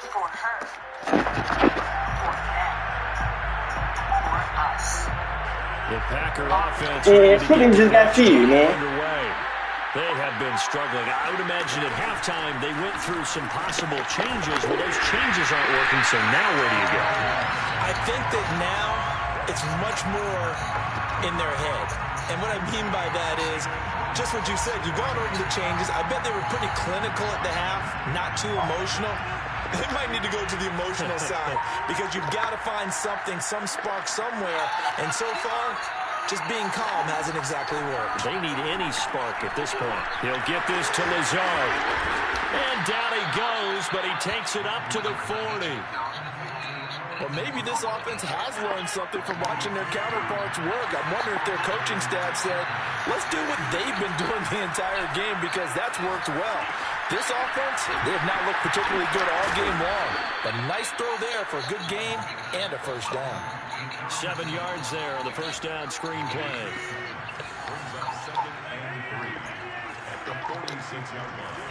Speaker 11: for her, for them, for us.
Speaker 3: The Packer offense
Speaker 1: just got to you, man.
Speaker 3: Underway. They have been struggling. I would imagine at halftime they went through some possible changes. Well, those changes aren't working, so now where do you go?
Speaker 7: I think that now it's much more in their head. And what I mean by that is just what you said. You've gone over the changes. I bet they were pretty clinical at the half, not too emotional. They might need to go to the emotional side because you've got to find something, some spark somewhere. And so far, just being calm hasn't exactly worked.
Speaker 3: They need any spark at this point. He'll get this to Lazard. And down he goes, but he takes it up to the 40.
Speaker 7: Well, maybe this offense has learned something from watching their counterparts work. I'm wondering if their coaching staff said, let's do what they've been doing the entire game because that's worked well. This offense, they have not looked particularly good all game long. But a nice throw there for a good gain and a first down.
Speaker 3: 7 yards there on the first down screen play.
Speaker 5: Brings up 2nd and 3 at the 46-yard line.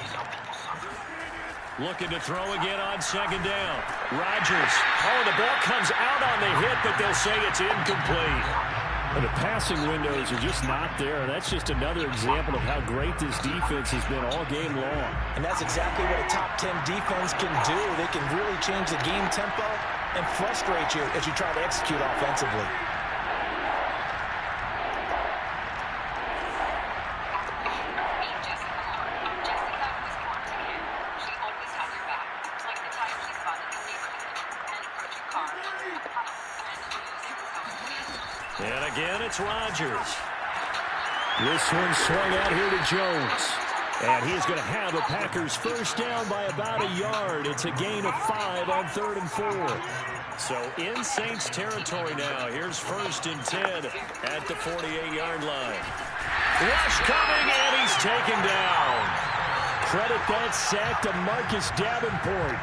Speaker 3: Looking to throw again on 2nd down. Rodgers. Oh, the ball comes out on the hit, but they'll say it's incomplete.
Speaker 8: And the passing windows are just not there. That's just another example of how great this defense has been all game long.
Speaker 7: And that's exactly what a top 10 defense can do. They can really change the game tempo and frustrate you as you try to execute offensively.
Speaker 3: And again, it's Rodgers.
Speaker 8: This one swung out here to Jones. And he is going to have the Packers first down by about a yard. It's a gain of 5 on 3rd and 4.
Speaker 3: So in Saints territory now. Here's 1st and 10 at the 48-yard line. Rush coming, and he's taken down.
Speaker 8: Credit that sack to Marcus Davenport.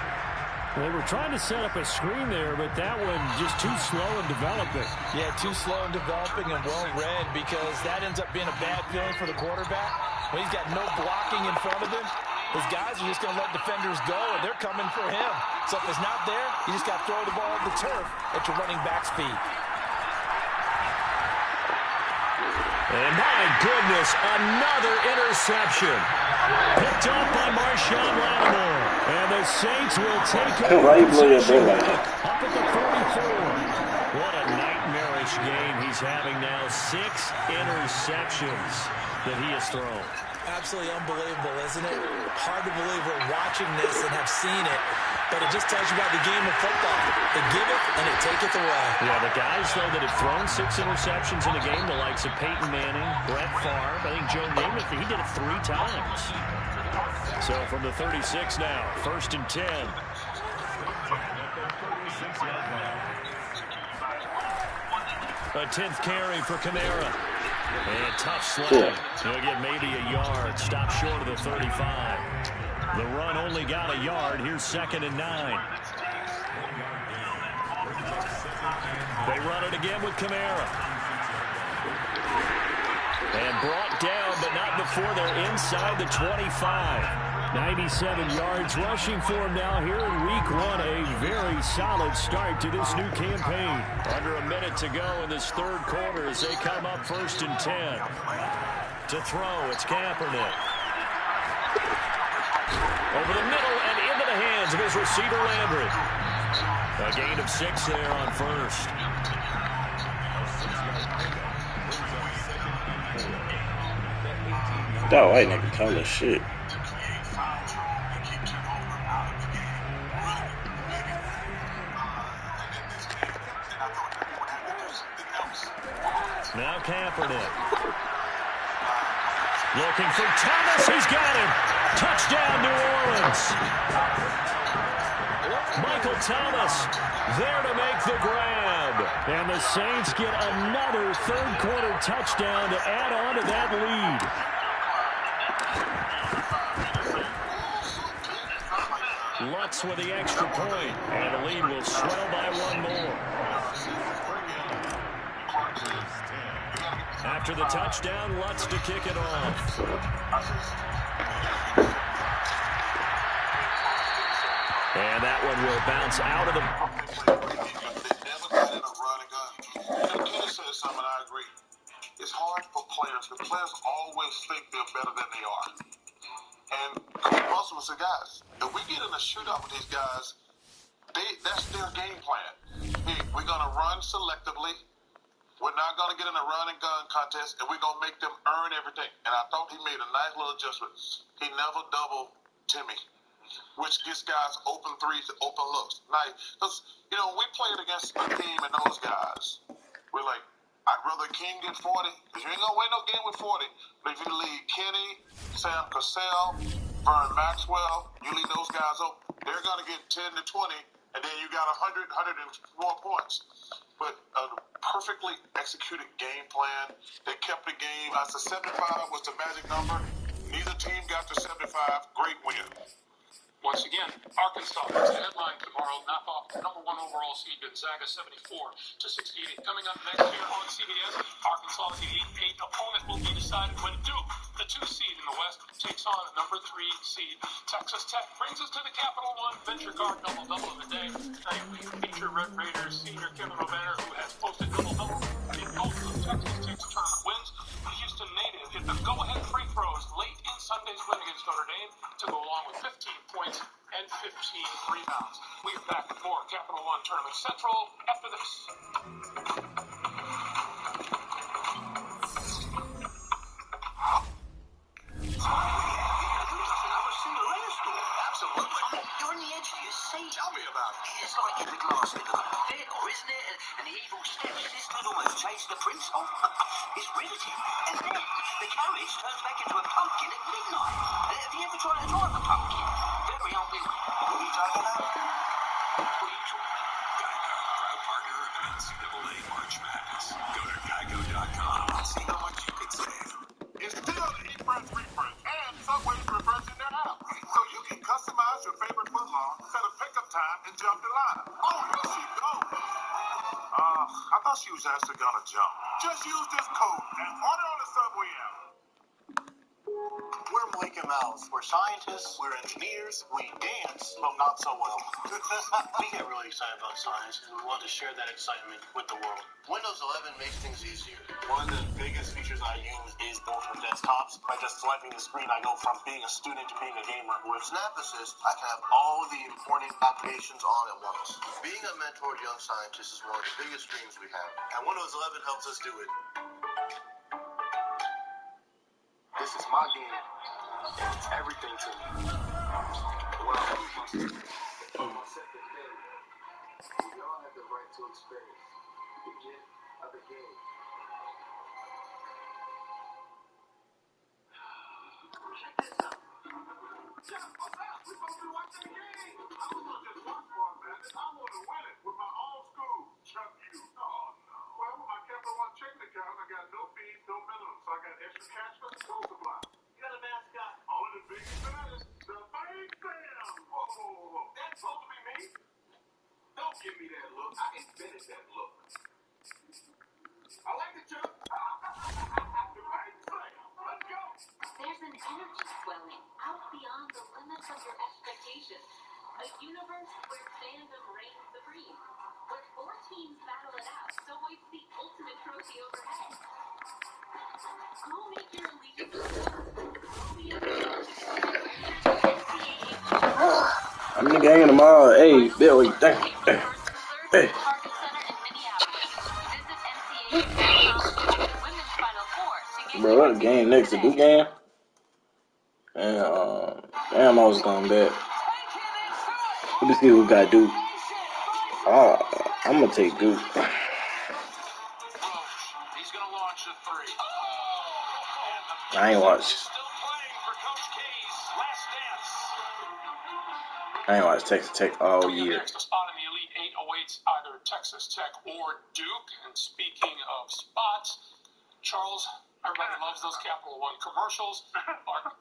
Speaker 8: They were trying to set up a screen there, but that one just too slow in developing.
Speaker 7: Yeah, too slow in developing and well read because that ends up being a bad feeling for the quarterback. When he's got no blocking in front of him, his guys are just going to let defenders go, and they're coming for him. So if it's not there, you just got to throw the ball at the turf at your running back's feet.
Speaker 3: And my goodness, another interception. Picked up by Marshawn Lattimore. And the Saints will take over possession up at the 34. What a nightmarish game he's having now. 6 interceptions that he has thrown.
Speaker 7: Absolutely unbelievable, isn't it? Hard to believe we're watching this and have seen it, but it just tells you about the game of football. They give it and they take it away.
Speaker 3: Yeah, the guys, though, that have thrown 6 interceptions in a game, the likes of Peyton Manning, Brett Favre, I think Joe Namath, he did it 3 times. So from the 36 now, 1st and 10. A 10th carry for Kamara. And a tough slide. He'll get maybe a yard. Stop short of the 35. The run only got a yard. Here's 2nd and 9. They run it again with Kamara. And brought down, but not before they're inside the 25.
Speaker 8: 97 yards rushing for him now here in week 1. A very solid start to this new campaign.
Speaker 3: Under a minute to go in this third quarter as they come up 1st and 10. To throw, it's Kaepernick. Over the middle and into the hands of his receiver, Landry. A gain of 6 there on 1st.
Speaker 1: That white nigga tall as shit.
Speaker 3: Now Kaepernick. Looking for Thomas. He's got him. Touchdown, New Orleans. Michael Thomas there to make the grab.
Speaker 8: And the Saints get another third quarter touchdown to add on to that lead.
Speaker 3: Lutz with the extra point. And the lead will swell by 1 more. After the touchdown, Lutz to kick it off. And that one will bounce out of the...
Speaker 12: Kenny said something, I agree. It's hard for players. The players always think they're better than they are. And Coach Russell said, guys, if we get in a shootout with these guys, that's their game plan. We're going to run selectively. We're not going to get in a run and gun contest, and we're going to make them earn everything. And I thought he made a nice little adjustment. He never doubled Timmy, which gets guys open threes and open looks. Nice. Because, you know, we played against a team and those guys. We're like, I'd rather King get 40, because you ain't going to win no game with 40. But if you leave Kenny, Sam Cassell, Vern Maxwell, you leave those guys open, they're going to get 10 to 20, and then you got 100, 104 points. But a perfectly executed game plan. They kept the game. I said 75 was the magic number. Neither team got to 75. Great win.
Speaker 13: Once again, Arkansas is the headline tomorrow. Knock off #1 overall seed Gonzaga 74-68. Coming up next year on CBS, Arkansas' Elite 8 opponent will be decided when Duke, the 2 seed in the West, takes on #3 seed Texas Tech. Brings us to the Capital One Venture Card double-double of the day. Tonight we feature Red Raiders senior Kevin O'Banner, who has posted double-double in both of Texas Tech's tournament wins. The Houston native hit the go-ahead free throws late in Sunday's win against Notre Dame to go along with 15 points and 15 rebounds. We are back with more Capital One Tournament Central after this.
Speaker 14: Absolutely. You're on the edge of your seat. Tell me about it. It's like in the glass lid of a theatre, isn't it? And the evil stepsis could almost chase the prince off. It's riveting. And then the carriage turns back into a pumpkin at midnight. Have you ever tried to drive a pumpkin? Very unwieldy. What are you talking about? What are you talking about? Geico, proud partner of NCAA March Madness. Go to geico.com and see how much you can save.
Speaker 12: It's still the Eat Fresh Refresh and Subway's refreshing their app. So you can customize your favorite footlong, set a pickup time, and jump the line. Oh, here she goes. I thought she was actually going to jump. Just use this code and order on the Subway app.
Speaker 15: We're Mike and Mouse. We're scientists, we're engineers, we dance, but not so well. We get really excited about science, and we want to share that excitement with the world. Windows 11 makes things easier. One of the biggest features I use is both for desktops. By just swiping the screen, I go from being a student to being a gamer. With Snap Assist, I can have all the important applications on at once. Being a mentor to young scientists is one of the biggest dreams we have, and Windows 11 helps us do it. This is my game. It's everything to me. Well, we all have the right to experience the gift of the game. Check this out. Yeah, what's up? We're supposed to be watching the game. I don't want to just watch for a minute. I want to win it with my old school. Chuck you. Oh, no. Well, I kept on one checking account. I got no fees, no minimum, so I got extra cash for the school supply. You got a mascot? Only the biggest baddest, the Bengals.
Speaker 12: Give me that look. I invented that look. I like it, Chuck. The right play. Let's go.
Speaker 11: There's an energy swelling out beyond the limits of your expectations. A universe where fandom reigns supreme. Where 4 teams battle it out to hoist the ultimate trophy overhead. Go make your allegiance
Speaker 1: I'm in the gang tomorrow. Hey, Billy, dang. Hey. Bro, what a game next to Duke game? And damn, I was going bet. Let me see who got Duke. I'm gonna take Duke.
Speaker 13: He's gonna launch a 3.
Speaker 1: I ain't watched Texas Tech all year.
Speaker 13: Next, a spot in the Elite Eight awaits either Texas Tech or Duke. And speaking of spots, Charles, everybody loves those Capital One commercials.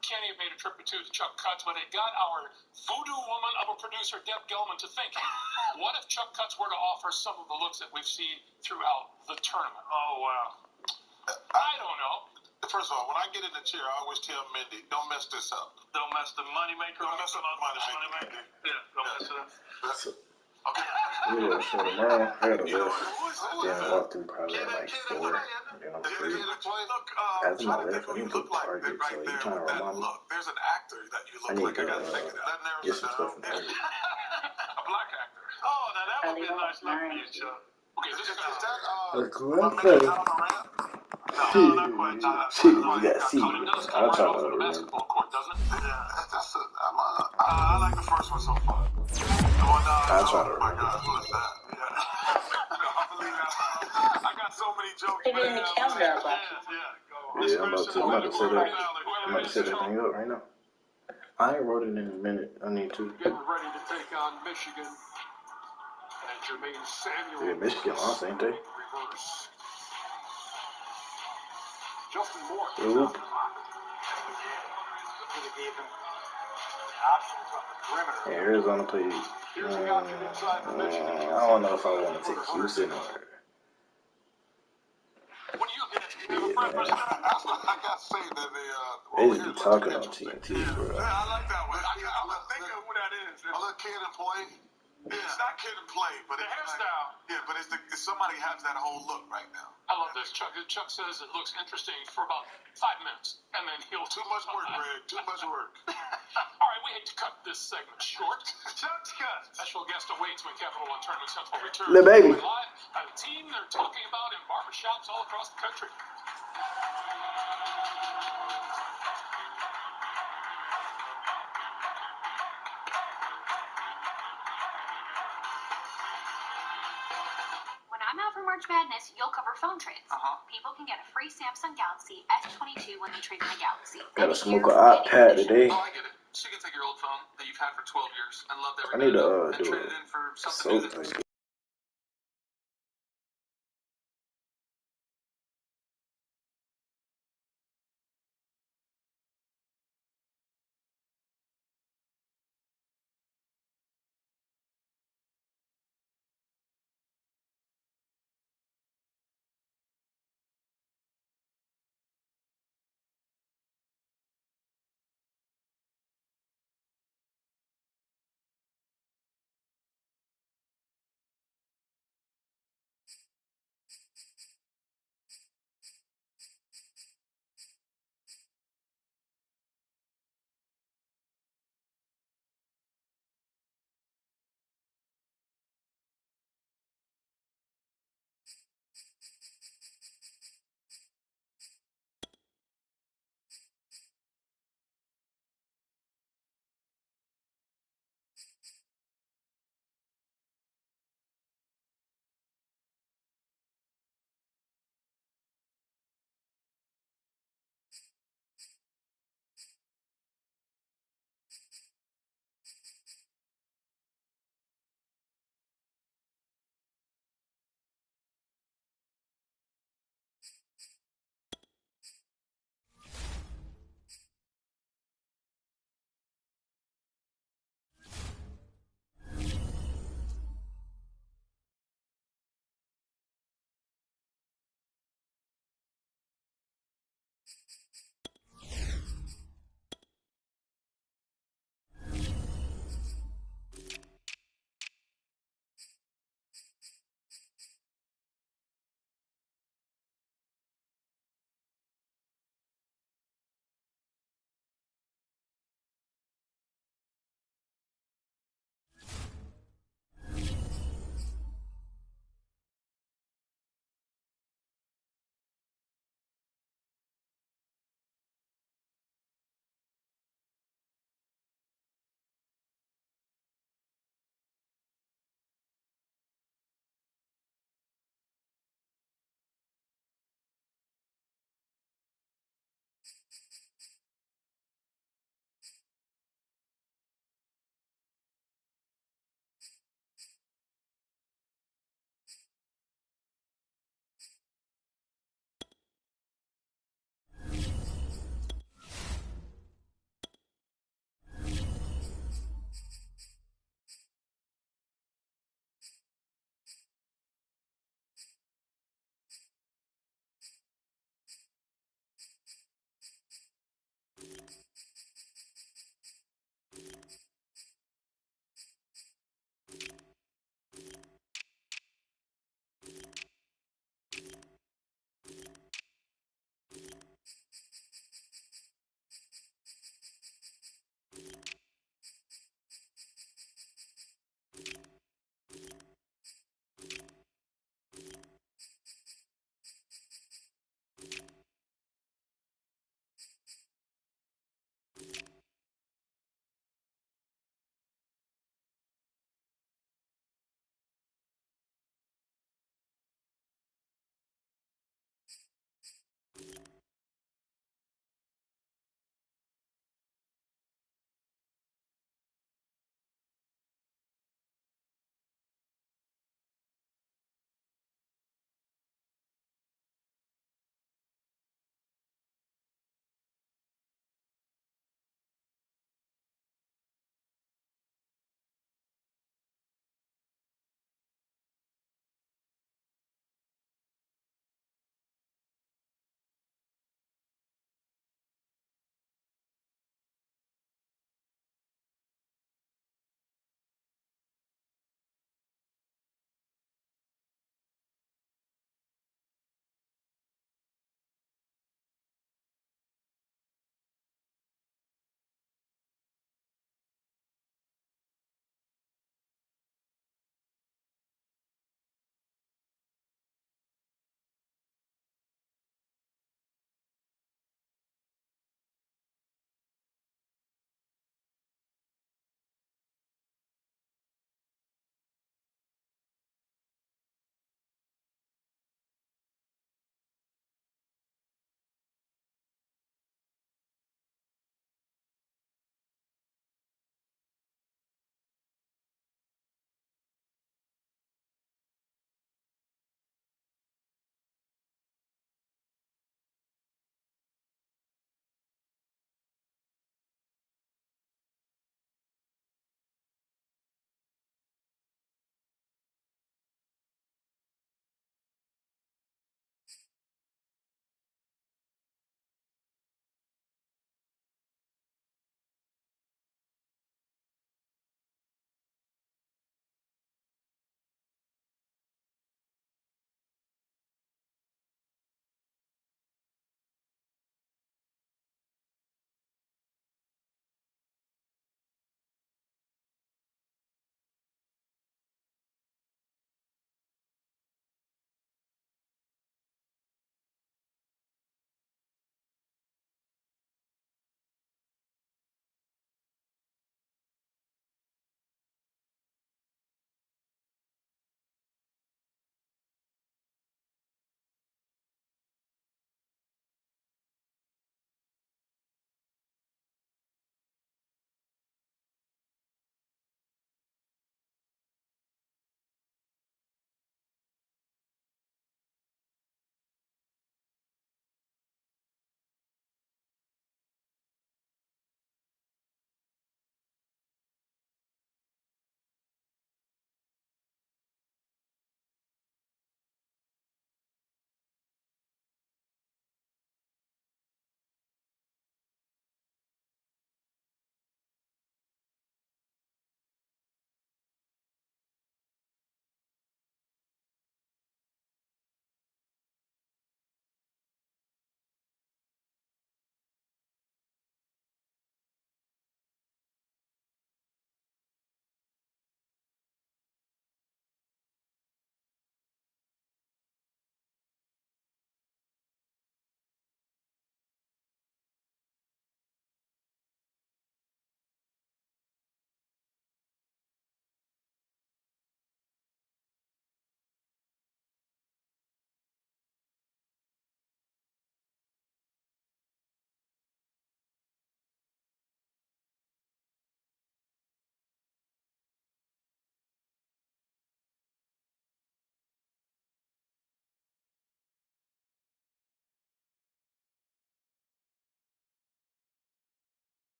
Speaker 13: Kenny made a trip or two to Chuck Cutts, but it got our voodoo woman of a producer, Deb Gelman, to thinking, what if Chuck Cutts were to offer some of the looks that we've seen throughout the tournament?
Speaker 12: Oh, wow.
Speaker 13: I don't know.
Speaker 12: First of all, when I get in the chair, I always tell Mindy, don't mess this up.
Speaker 13: Don't mess the moneymaker.
Speaker 12: Don't mess up the moneymaker.
Speaker 13: Yeah, don't mess it up.
Speaker 12: Okay.
Speaker 1: Yeah, so tomorrow I gotta lift. Then walk through probably at like 4. Then I'm free. After my lift, I need to go to Target. So you trying to remind me?
Speaker 12: There's an actor that you
Speaker 1: I
Speaker 12: look
Speaker 1: need
Speaker 12: like. I
Speaker 1: to
Speaker 12: gotta think of that.
Speaker 1: get some stuff from Target.
Speaker 13: A black actor. Oh, now that would be a nice look for you, Chuck. Okay, this is that,
Speaker 1: That's cool. I'm playing. Shit, you gotta see. I'll try to remember.
Speaker 12: I like the first one so far.
Speaker 1: I'll try to remember.
Speaker 12: Who is that? I got so many jokes.
Speaker 11: Put it in the calendar.
Speaker 1: Yeah, I'm about to set that thing up right now. I ain't wrote it in a minute. I need to.
Speaker 13: Getting ready to take on Michigan. And Jermaine Samuel.
Speaker 1: Yeah, Michigan lost, ain't they?
Speaker 13: Reverse. Justin Moore.
Speaker 1: Oop. Yeah, Arizona played. I don't know if I want to take Houston or. They just be talking on TNT, bro.
Speaker 12: Yeah, I like that one. I think of who that is. A little kid and play. Yeah. It's not kid and play, but the hairstyle. Yeah, but it's somebody has that whole look right now.
Speaker 13: I love this. Chuck says it looks interesting for about 5 minutes, and then he'll...
Speaker 12: Too much work, Greg. Too much work.
Speaker 13: All right, we hate to cut this segment short. Chuck's cut. Special guest awaits when Capital One Tournament Central returns.
Speaker 1: Little baby.
Speaker 13: Live at a team they're talking about in barbershops all across the country.
Speaker 11: I'm out for March Madness, you'll cover phone trades. People can get a free Samsung Galaxy S22 when they trade in a Galaxy.
Speaker 1: Gotta smoke an iPad today.
Speaker 13: Oh, I get it. So you can take your old phone that you've had for 12 years and loved every
Speaker 1: I need to
Speaker 13: and
Speaker 1: do
Speaker 13: trade it in for something new
Speaker 1: soap.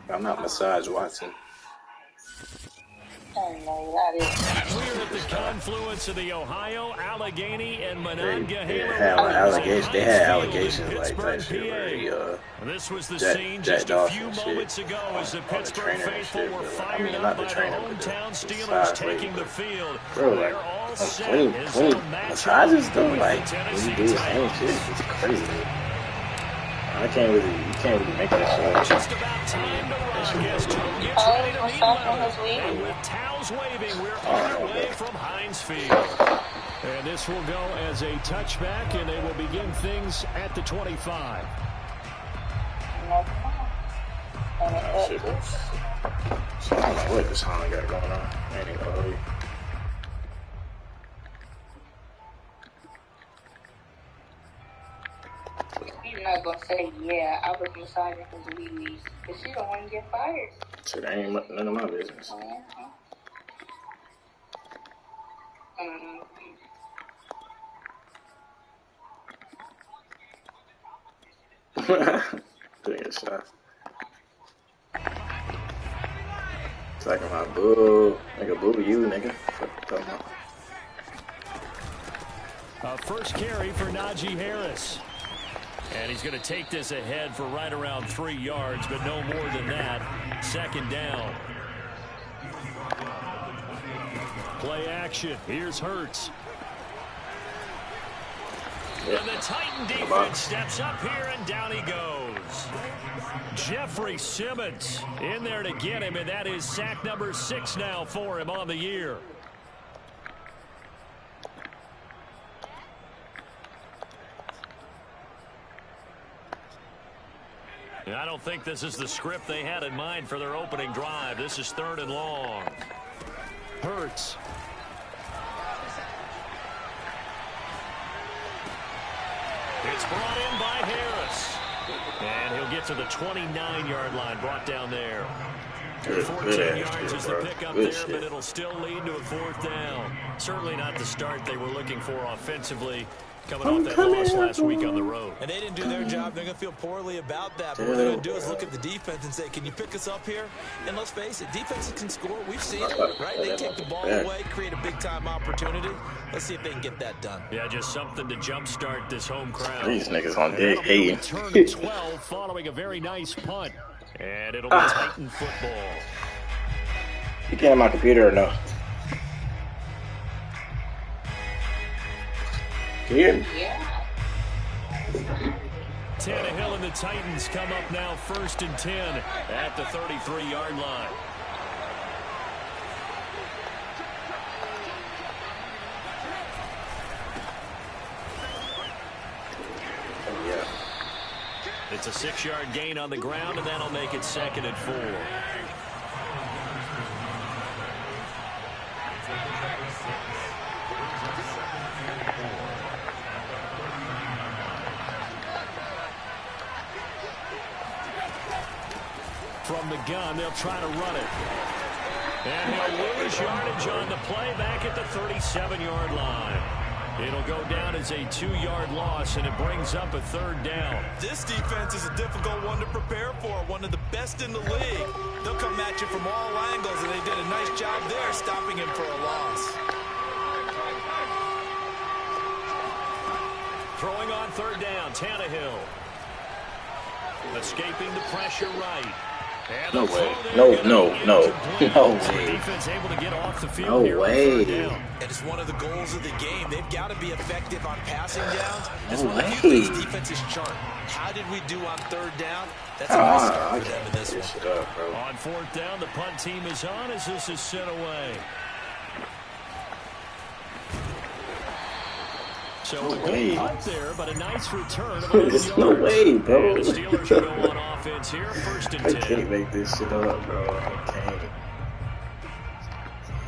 Speaker 1: I'm not massage Watson.
Speaker 3: We're at the confluence of the Ohio, Allegheny, and Monongahela.
Speaker 1: They had allegations like that shit where
Speaker 3: this was the scene just a few moments ago as the Pittsburgh faithful were fired up by the hometown Steelers taking the field.
Speaker 1: Bro, like, 20 massages though, like, when you do the same shit, it's crazy. You can't really make that shit.
Speaker 3: Just about time to rock as Joe gets ready to meet Leonard. And with towels waving, we're underway from Heinz Field. And this will go as a touchback, and they will begin things at the 25.
Speaker 1: Shit. So I don't know what this Honda got going on. Anyway.
Speaker 2: He's not gonna say, yeah, I was massaging his wee-wees, because she don't want to get fired.
Speaker 1: So that ain't none of my business. Take a shot. It's like my boo. Nigga, boo you, nigga.
Speaker 3: First carry for Najee Harris. And he's going to take this ahead for right around 3 yards, but no more than that. Second down. Play action. Here's Hurts. And the Titan defense steps up here, and down he goes. Jeffrey Simmons in there to get him, and that is sack number 6 now for him on the year. I don't think this is the script they had in mind for their opening drive. This is 3rd and long. Hurts. It's brought in by Harris. And he'll get to the 29-yard line, brought down there. 14 yards is the pickup there, but it'll still lead to a 4th down. Certainly not the start they were looking for offensively, coming off that loss last week on the road.
Speaker 4: And they didn't do their job. They're going to feel poorly about that. But what they're going to do is look at the defense and say, can you pick us up here? And let's face it, defenses can score. We've seen it, right? They take the ball away, create a big-time opportunity. Let's see if they can get that done.
Speaker 3: Yeah, just something to jumpstart this home crowd.
Speaker 1: These niggas on deck hating.
Speaker 3: Turn to 12 following a very nice punt. And it'll be Titan football.
Speaker 1: You can't have my computer or no? Can you hear me?
Speaker 2: Yeah.
Speaker 3: Tannehill and the Titans come up now 1st and 10 at the 33-yard line. It's a 6-yard gain on the ground, and that'll make it 2nd and 4. From the gun, they'll try to run it. And he'll lose yardage on the play back at the 37-yard line. It'll go down as a 2-yard loss, and it brings up a 3rd down.
Speaker 4: This defense is a difficult one to prepare for, one of the best in the league. They'll come at you from all angles, and they did a nice job there stopping him for a loss.
Speaker 3: Throwing on 3rd down, Tannehill. Escaping the pressure right.
Speaker 1: No way. No way.
Speaker 3: Defense able to get off the field
Speaker 1: no way.
Speaker 4: And it's one of the goals of the game. They've got to be effective on passing downs. It's
Speaker 1: no
Speaker 4: one of the few things defenses chart. How did we do on 3rd down? That's a nice start for them in this one.
Speaker 3: On 4th down, the punt team is on as this is sent away. So a good punt there, but a nice return of 11 yards.
Speaker 1: No way, bro.
Speaker 3: And the Steelers will go on offense here, 1st and 10.
Speaker 1: I can't make this shit up, bro. I can't.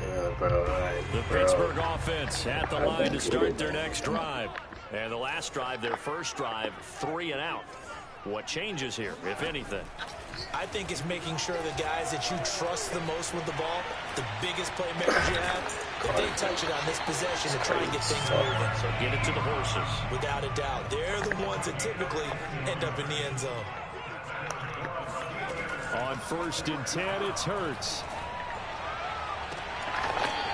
Speaker 1: Yeah, bro.
Speaker 3: The Pittsburgh offense at the line to start their next drive. And the last drive, their first drive, 3 and out. What changes here, if anything?
Speaker 4: I think it's making sure the guys that you trust the most with the ball, the biggest playmakers you have, that they touch it on this possession to try and get things moving.
Speaker 3: So get it to the horses.
Speaker 4: Without a doubt. They're the ones that typically end up in the end zone.
Speaker 8: On 1st and 10, it's Hurts.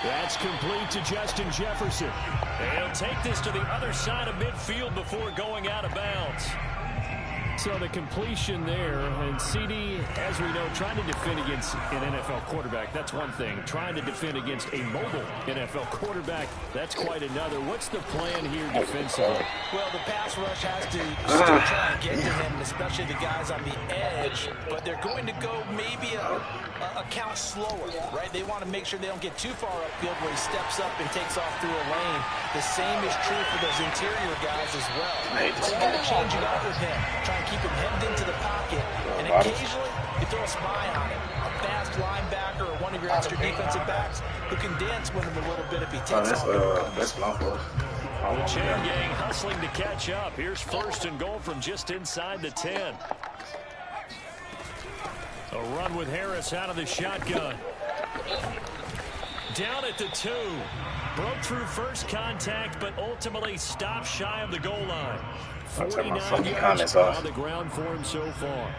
Speaker 8: That's complete to Justin Jefferson. And he'll take this to the other side of midfield before going out of bounds. So the completion there, and CD, as we know, trying to defend against an NFL quarterback, that's one thing. Trying to defend against a mobile NFL quarterback, that's quite another. What's the plan here defensively?
Speaker 4: Well, the pass rush has to still try and get to him, especially the guys on the edge, but they're going to go maybe a count slower, right? They want to make sure they don't get too far upfield where he steps up and takes off through a lane. The same is true for those interior guys as well. So you got to change it up with him. Try and keep him hemmed into the pocket, and occasionally you throw a spy on him. A fast linebacker or one of your extra defensive backs who can dance with him a little bit if he takes off.
Speaker 1: That's my fault.
Speaker 8: The chain gang hustling to catch up. Here's 1st and goal from just inside the 10. A run with Harris out of the shotgun. Down at the 2. Broke through first contact, but ultimately stopped shy of the goal line. 49 yards on the ground for him so far.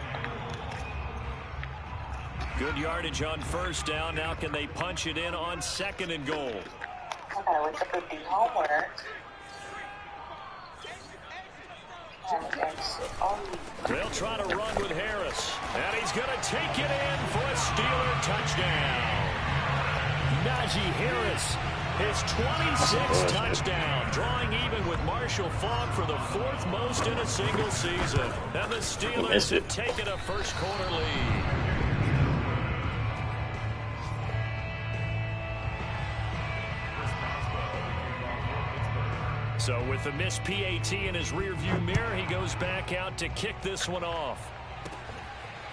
Speaker 8: Good yardage on 1st down. Now can they punch it in on 2nd and goal?
Speaker 2: I went to put the homework.
Speaker 8: They'll try to run with Harris. And he's going to take it in for a Steeler touchdown. Najee Harris, his 26th touchdown, drawing even with Marshall Faulk for the 4th most in a single season. And the Steelers have taken a first-quarter lead. So with the missed PAT in his rearview mirror, he goes back out to kick this one off.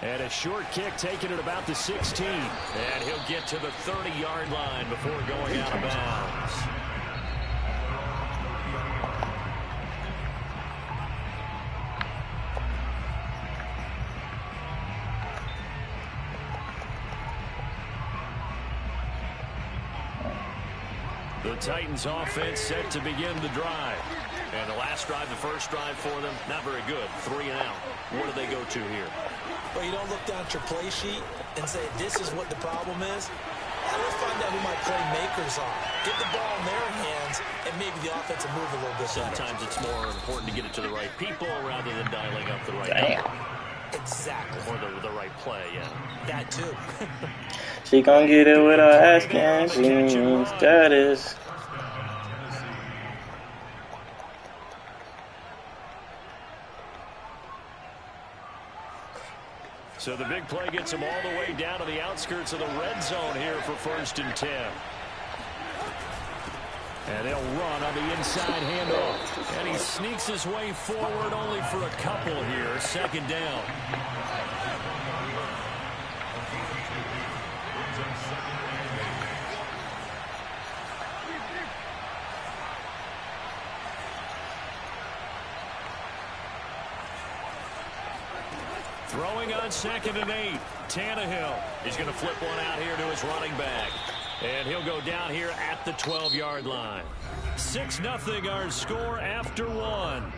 Speaker 8: And a short kick taken at about the 16. And he'll get to the 30-yard line before going out of bounds. The Titans offense set to begin the drive. And the last drive, the first drive for them, not very good. 3 and out. What do they go to here?
Speaker 4: Well, you don't look down at your play sheet and say, this is what the problem is. Let's find out who my playmakers are. Get the ball in their hands, and maybe the offense will move a little bit better.
Speaker 8: Sometimes it's more important to get it to the right people rather than dialing up the right number.
Speaker 4: Exactly.
Speaker 8: Or the right play, yeah.
Speaker 4: That too.
Speaker 1: She gon' get it with her ass can. She's status.
Speaker 8: So the big play gets him all the way down to the outskirts of the red zone here for 1st and 10. And they'll run on the inside handoff. And he sneaks his way forward only for a couple here. 2nd down. Throwing on 2nd and 8. Tannehill is going to flip one out here to his running back. And he'll go down here at the 12-yard line. 6-0 our score after 1.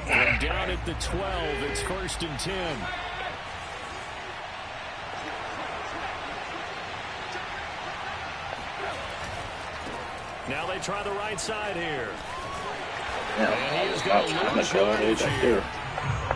Speaker 8: And down at the 12, it's 1st and 10. Now they try the right side here. And he is going to lose yardage here.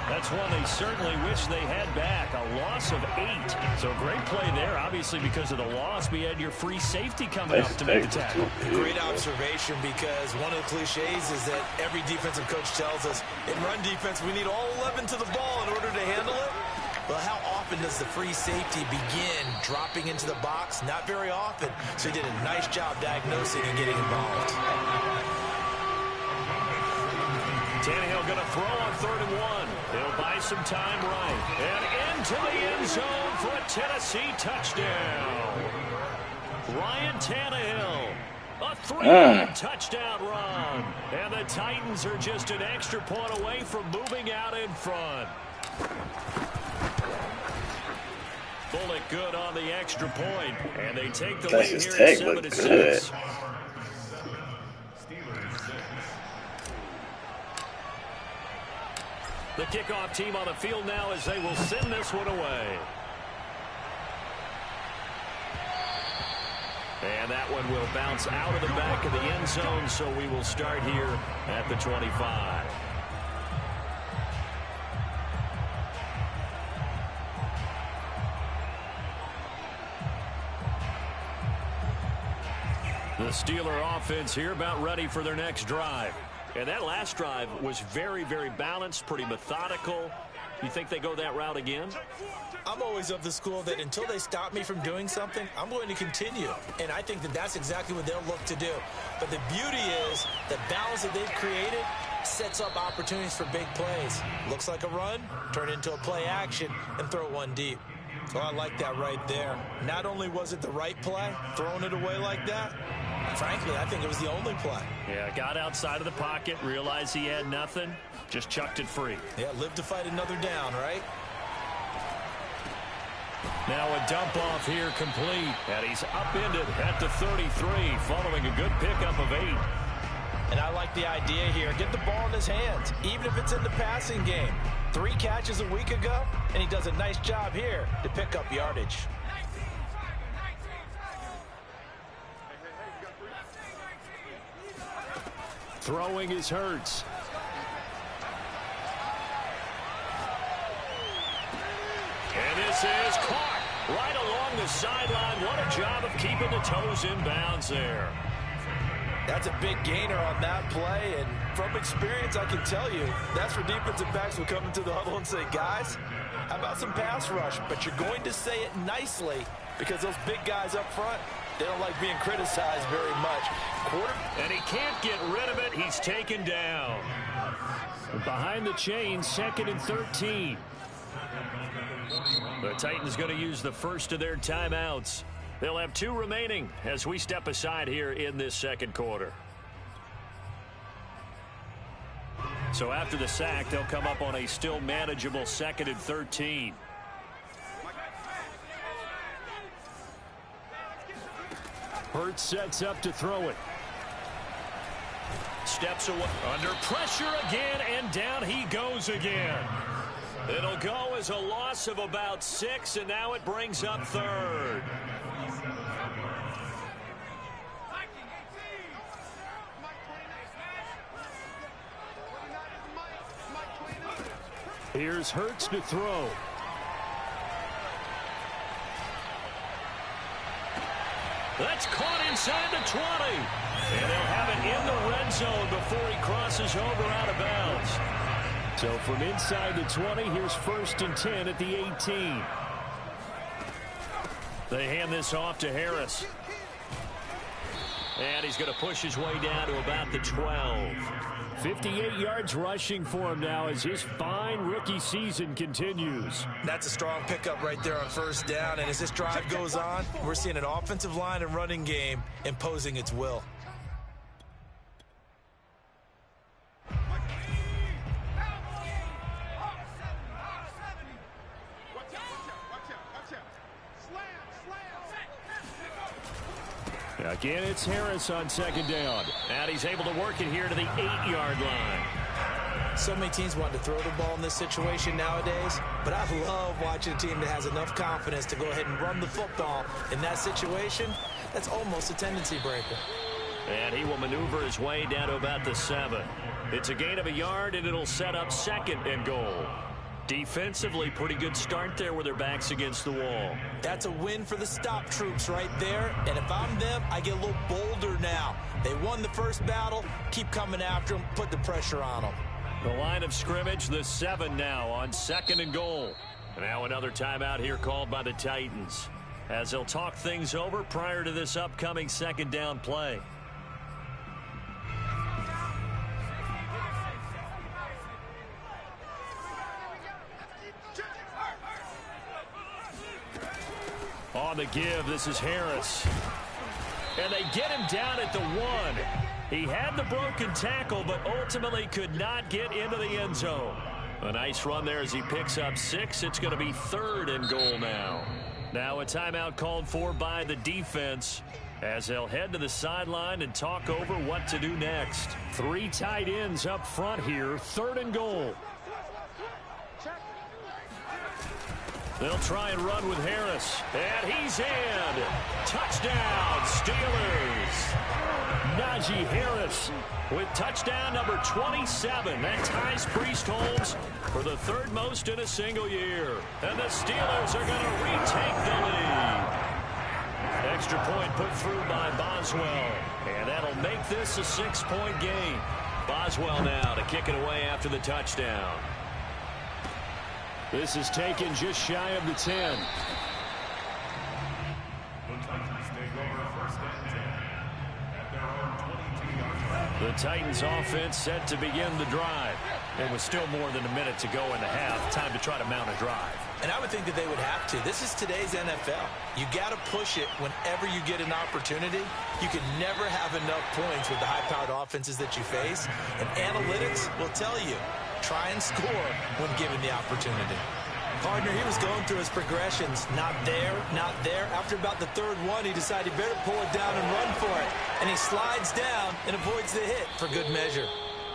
Speaker 8: That's one they certainly wish they had back. A loss of 8. So great play there, obviously because of the loss. We had your free safety coming up to make the tackle.
Speaker 4: Great observation, because one of the cliches is that every defensive coach tells us, in run defense, we need all 11 to the ball in order to handle it. Well, how often does the free safety begin dropping into the box? Not very often. So he did a nice job diagnosing and getting involved.
Speaker 8: Tannehill going to throw on 3rd and 1. He'll buy some time right. And into the end zone for a Tennessee touchdown. Ryan Tannehill. A 3-yard touchdown run. And the Titans are just an extra point away from moving out in front. Bullock good on the extra point, and they take the lead here at 7-6.
Speaker 3: The kickoff team on the field now as they will send this one away. And that one will bounce out of the back of the end zone, so we will start here at the 25. The Steeler offense here about ready for their next drive. And that last drive was very, very balanced, pretty methodical. You think they go that route again?
Speaker 4: I'm always of the school that until they stop me from doing something, I'm going to continue. And I think that that's exactly what they'll look to do. But the beauty is the balance that they've created sets up opportunities for big plays. Looks like a run, turn into a play action, and throw one deep. So I like that right there. Not only was it the right play, throwing it away like that, frankly, I think it was the only play.
Speaker 3: Yeah, got outside of the pocket, realized he had nothing, just chucked it free.
Speaker 4: Yeah, live to fight another down, right?
Speaker 3: Now a dump off here complete, and he's upended at the 33, following a good pickup of 8.
Speaker 4: And I like the idea here. Get the ball in his hands, even if it's in the passing game. 3 catches a week ago, and he does a nice job here to pick up yardage.
Speaker 8: Throwing is Hurts.
Speaker 3: And this is caught right along the sideline. What a job of keeping the toes in bounds there.
Speaker 4: That's a big gainer on that play, and from experience, I can tell you, that's where defensive backs will come into the huddle and say, guys, how about some pass rush? But you're going to say it nicely because those big guys up front, they don't like being criticized very much.
Speaker 3: And he can't get rid of it. He's taken down.
Speaker 8: Behind the chain, 2nd and 13.
Speaker 3: The Titans going to use the first of their timeouts. They'll have 2 remaining as we step aside here in this second quarter. So after the sack, they'll come up on a still manageable 2nd and 13.
Speaker 8: Hurts sets up to throw it.
Speaker 3: Steps away. Under pressure again, and down he goes again. It'll go as a loss of about 6, and now it brings up 3rd.
Speaker 8: Here's Hurts to throw.
Speaker 3: That's caught inside the 20. And they'll have it in the red zone before he crosses over out of bounds.
Speaker 8: So from inside the 20, here's 1st and 10 at the 18.
Speaker 3: They hand this off to Harris. And he's going to push his way down to about the 12.
Speaker 8: 58 yards rushing for him now as his fine rookie season continues.
Speaker 4: That's a strong pickup right there on 1st down. And as this drive goes on, we're seeing an offensive line and running game imposing its will.
Speaker 8: Again, it's Harris on 2nd down.
Speaker 3: And he's able to work it here to the 8-yard line.
Speaker 4: So many teams want to throw the ball in this situation nowadays, but I love watching a team that has enough confidence to go ahead and run the football. In that situation, that's almost a tendency breaker.
Speaker 3: And he will maneuver his way down to about the 7. It's a gain of a yard, and it'll set up 2nd and goal. Defensively, pretty good start there with their backs against the wall.
Speaker 4: That's a win for the stop troops right there. And if I'm them, I get a little bolder now. They won the first battle. Keep coming after them. Put the pressure on them.
Speaker 3: The line of scrimmage, the 7 now on 2nd and goal. Now another timeout here called by the Titans, as they'll talk things over prior to this upcoming 2nd down play. On the give, this is Harris. And they get him down at the 1. He had the broken tackle, but ultimately could not get into the end zone. A nice run there as he picks up 6. It's going to be 3rd and goal now. Now a timeout called for by the defense, as they'll head to the sideline and talk over what to do next.
Speaker 8: 3 tight ends up front here, 3rd and goal. They'll try and run with Harris. And he's in. Touchdown, Steelers. Najee Harris with touchdown number 27. That ties Priest Holmes for the third most in a single year. And the Steelers are going to retake the lead. Extra point put through by Boswell. And that'll make this a 6-point game. Boswell now to kick it away after the touchdown. This is taken just shy of the 10. The Titans offense set to begin the drive. It was still more than a minute to go in the half. Time to try to mount a drive.
Speaker 4: And I would think that they would have to. This is today's NFL. You got to push it whenever you get an opportunity. You can never have enough points with the high-powered offenses that you face. And analytics will tell you, try and score when given the opportunity. Partner, he was going through his progressions. Not there, not there. After about the third one, he decided he better pull it down and run for it. And he slides down and avoids the hit for good measure.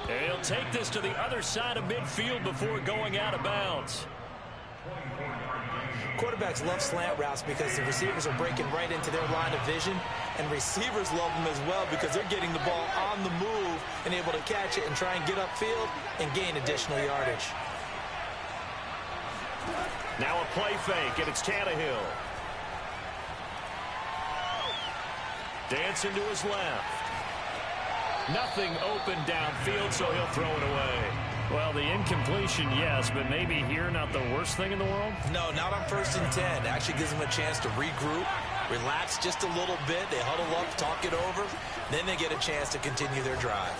Speaker 8: And he'll take this to the other side of midfield before going out of bounds.
Speaker 4: Quarterbacks love slant routes because the receivers are breaking right into their line of vision. And receivers love them as well because they're getting the ball on the move and able to catch it and try and get upfield and gain additional yardage.
Speaker 8: Now a play fake, and it's Tannehill. Dancing to his left. Nothing open downfield, so he'll throw it away. Well, the incompletion, yes, but maybe here not the worst thing in the world?
Speaker 4: No, not on 1st and 10. Actually gives them a chance to regroup, relax just a little bit. They huddle up, talk it over. Then they get a chance to continue their drive.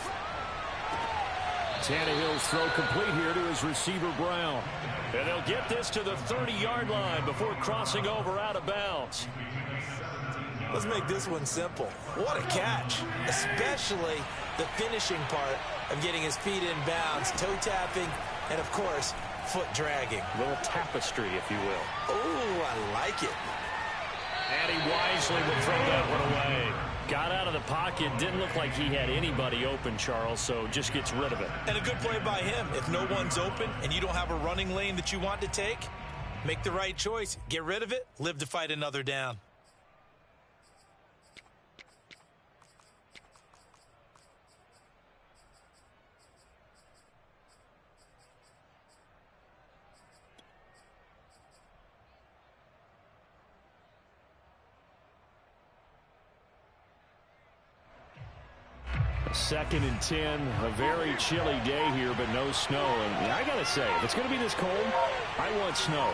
Speaker 8: Tannehill's throw complete here to his receiver, Brown. And they'll get this to the 30-yard line before crossing over out of bounds.
Speaker 4: Let's make this one simple. What a catch, especially the finishing part of getting his feet in bounds, toe tapping, and, of course, foot dragging.
Speaker 8: A little tapestry, if you will.
Speaker 4: Oh, I like it.
Speaker 8: And he wisely will throw that one away. Got out of the pocket, didn't look like he had anybody open, Charles, so just gets rid of it.
Speaker 4: And a good play by him. If no one's open and you don't have a running lane that you want to take, make the right choice. Get rid of it, live to fight another down.
Speaker 8: Second and 10, a very chilly day here, but no snow. And I got to say, if it's going to be this cold, I want snow.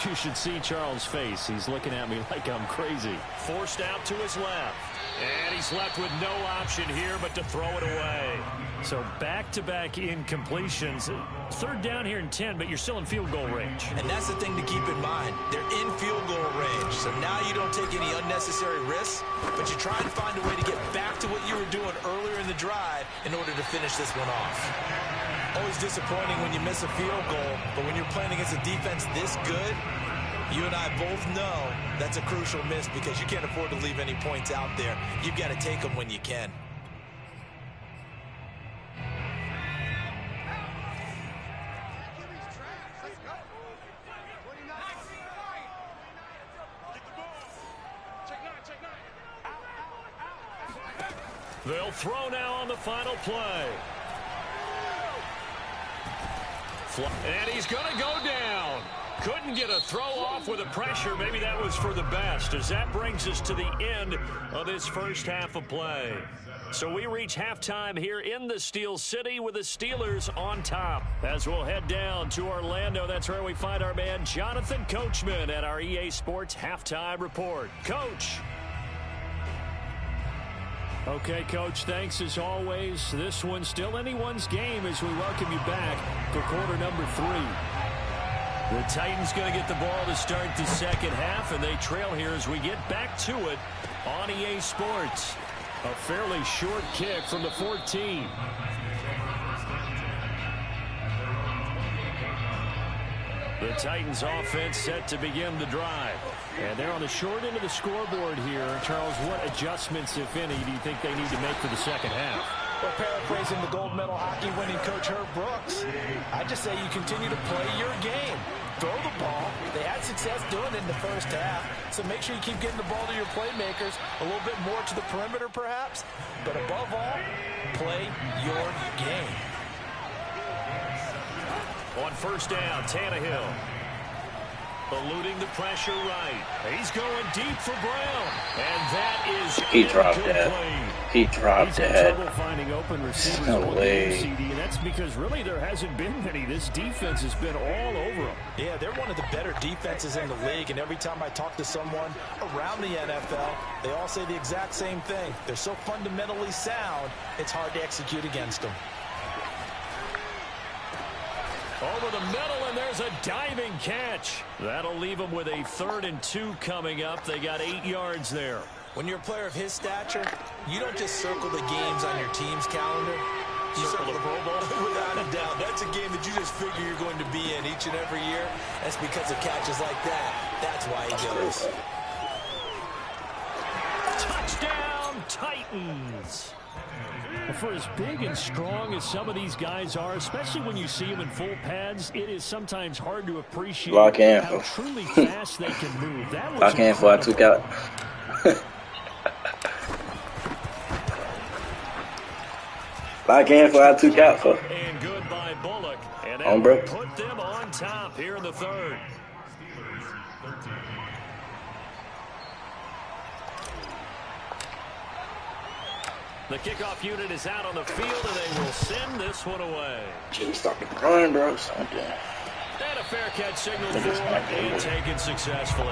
Speaker 8: You should see Charles' face. He's looking at me like I'm crazy. Forced out to his left. And he's left with no option here but to throw it away. So back-to-back incompletions. Third down here in 10, but you're still in field goal range.
Speaker 4: And that's the thing to keep in mind. They're in field goal range. So now you don't take any unnecessary risks, but you try and find a way to get back to what you were doing earlier in the drive in order to finish this one off. Always disappointing when you miss a field goal, but when you're playing against a defense this good, you and I both know that's a crucial miss because you can't afford to leave any points out there. You've got to take them when you can.
Speaker 8: They'll throw now on the final play. And he's going to go down. Couldn't get a throw off with the pressure. Maybe that was for the best, as that brings us to the end of this first half of play. So we reach halftime here in the Steel City with the Steelers on top. As we'll head down to Orlando, that's where we find our man Jonathan Coachman at our EA Sports Halftime Report. Coach. Okay, Coach, thanks as always. This one's still anyone's game as we welcome you back for quarter number 3. The Titans going to get the ball to start the second half, and they trail here as we get back to it on EA Sports. A fairly short kick from the 14. The Titans offense set to begin the drive. And they're on the short end of the scoreboard here. Charles, what adjustments, if any, do you think they need to make for the second half?
Speaker 4: Well, paraphrasing the gold medal hockey winning coach Herb Brooks, I just say you continue to play your game.
Speaker 7: throw the ball. They had success doing it in the first half. So make sure you keep getting the ball to your playmakers. A little bit more to the perimeter, perhaps. But above all, play your game.
Speaker 3: On first down, Tannehill. Eluding the pressure right. He's going deep for Brown. And that is
Speaker 1: he dropped that. He dropped that.
Speaker 8: Trouble finding open receivers
Speaker 1: no way.
Speaker 8: CD, and that's because really there hasn't been many. This defense has been all over them.
Speaker 7: Yeah, they're one of the better defenses in the league, and every time I talk to someone around the NFL, they all say the exact same thing. They're so fundamentally sound, it's hard to execute against them.
Speaker 3: Over the middle, and there's a diving catch. That'll leave them with a 3rd and 2 coming up. They got 8 yards there.
Speaker 7: When you're a player of his stature, you don't just circle the games on your team's calendar. You circle the Pro Bowl. Without a doubt. That's a game that you just figure you're going to be in each and every year. That's because of catches like that. That's why he goes.
Speaker 3: Touchdown, Titans.
Speaker 8: For as big and strong as some of these guys are, especially when you see them in full pads, it is sometimes hard to appreciate how truly fast they can move. That was
Speaker 1: lock in before I took out. Lock in before I took out for.
Speaker 3: And good by Bullock. And that
Speaker 1: On, bro.
Speaker 3: put them on top here in the 3rd. The kickoff unit is out on the field, and they will send this one away.
Speaker 1: Shouldn't stop the run, bro. Something.
Speaker 3: And a fair catch signal for and taken successfully.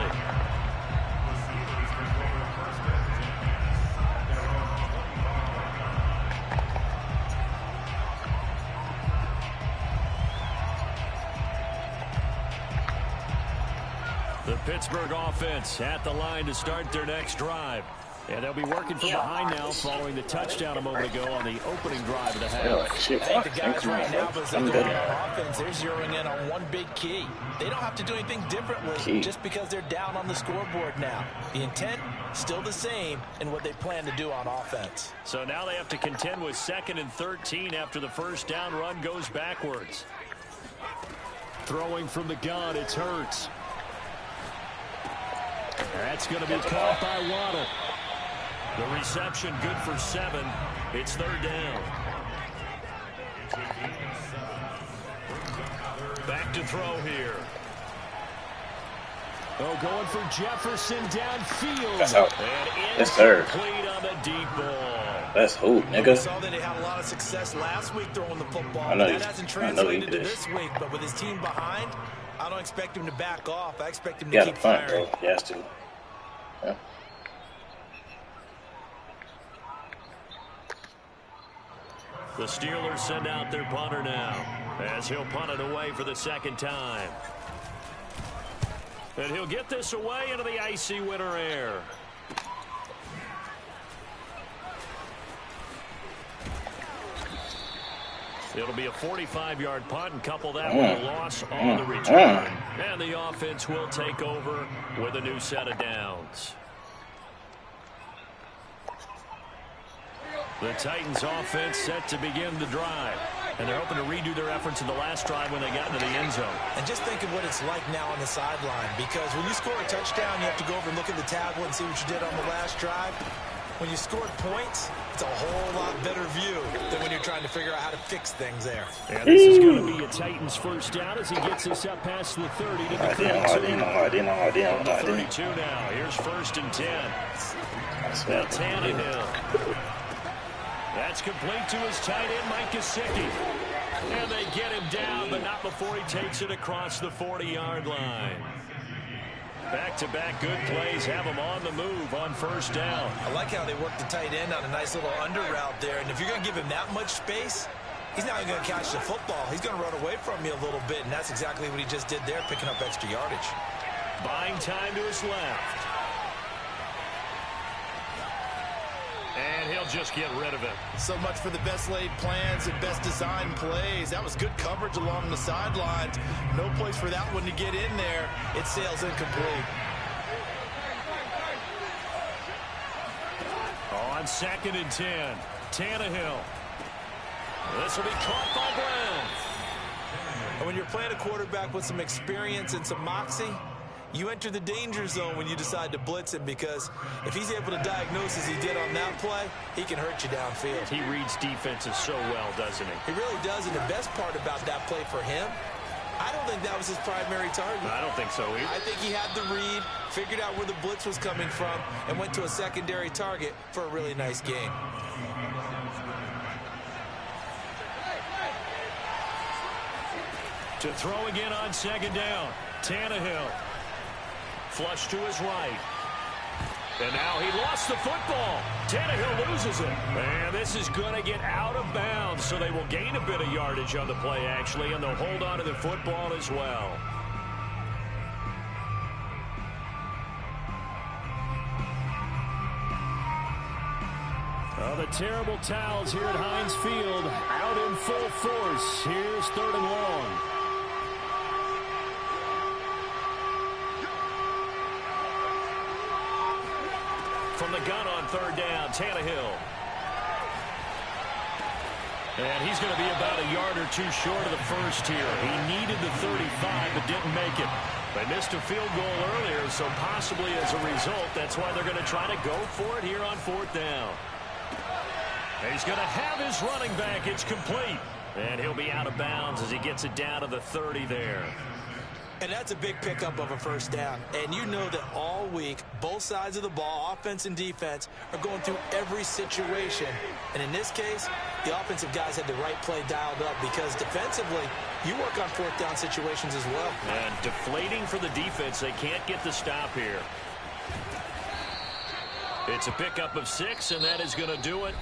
Speaker 3: The Pittsburgh offense at the line to start their next drive. And they'll be working from behind now following the touchdown a moment ago on the opening drive of the half.
Speaker 7: I think the guys right now, but they're doing on offense, they're zeroing in on one big key. They don't have to do anything differently just because they're down on the scoreboard now. The intent, still the same in what they plan to do on offense.
Speaker 3: So now they have to contend with 2nd and 13 after the first down run goes backwards.
Speaker 8: Throwing from the gun, it's Hurts. That's going to be caught by Waddle.
Speaker 3: The reception good for 7. It's 3rd down. Back to throw here.
Speaker 8: Oh, going for Jefferson downfield.
Speaker 1: That's out. That's third.
Speaker 3: On the deep ball.
Speaker 1: That's who, nigga.
Speaker 7: We saw that they had a lot of success last week throwing the football. That hasn't translated to this week, but with his team behind, I don't expect him to back off. I expect him to keep firing.
Speaker 1: Bro. He has to. Yeah.
Speaker 3: The Steelers send out their punter now as he'll punt it away for the 2nd time. And he'll get this away into the icy winter air. It'll be a 45-yard punt and couple that with a loss on the return. And the offense will take over with a new set of downs. The Titans offense set to begin the drive. And they're hoping to redo their efforts in the last drive when they got into the end zone.
Speaker 7: And just think of what it's like now on the sideline. Because when you score a touchdown, you have to go over and look at the tablet and see what you did on the last drive. When you scored points, it's a whole lot better view than when you're trying to figure out how to fix things there.
Speaker 8: And this is going to be a Titans first down as he gets this up past the 30 to the 32.
Speaker 1: The
Speaker 3: 32 now. Here's 1st and 10. Now Tannehill. That's complete to his tight end, Mike Gesicki. And they get him down, but not before he takes it across the 40-yard line. Back-to-back good plays have him on the move on 1st down.
Speaker 7: I like how they work the tight end on a nice little under route there. And if you're going to give him that much space, he's not even going to catch the football. He's going to run away from you a little bit, and that's exactly what he just did there, picking up extra yardage.
Speaker 3: Buying time to his left. And he'll just get rid of it.
Speaker 7: So much for the best laid plans and best designed plays. That was good coverage along the sidelines. No place for that one to get in there. It sails incomplete.
Speaker 3: On 2nd and 10, Tannehill. This will be caught by Brown.
Speaker 4: And when you're playing a quarterback with some experience and some moxie, you enter the danger zone when you decide to blitz him, because if he's able to diagnose as he did on that play, he can hurt you downfield.
Speaker 8: He reads defenses so well, doesn't he?
Speaker 4: He really does, and the best part about that play for him, I don't think that was his primary target.
Speaker 8: I don't think so either.
Speaker 4: I think he had the read, figured out where the blitz was coming from, and went to a secondary target for a really nice game.
Speaker 8: To throw again on second down. Tannehill. Flush to his right. And now he lost the football. Tannehill loses it. And this is going to get out of bounds, so they will gain a bit of yardage on the play, actually, and they'll hold on to the football as well. The terrible towels here at Heinz Field out in full force. Here's 3rd and long. From the gun on 3rd down, Tannehill. And he's going to be about a yard or two short of the first here. He needed the 35 but didn't make it. They missed a field goal earlier, so possibly as a result, that's why they're going to try to go for it here on 4th down. He's going to have his running back. It's complete. And he'll be out of bounds as he gets it down to the 30 there.
Speaker 4: And that's a big pickup of a first down. And you know that all week, both sides of the ball, offense and defense, are going through every situation. And in this case, the offensive guys had the right play dialed up, because defensively, you work on 4th down situations as well.
Speaker 8: And deflating for the defense. They can't get the stop here. It's a pickup of 6, and that is going to do it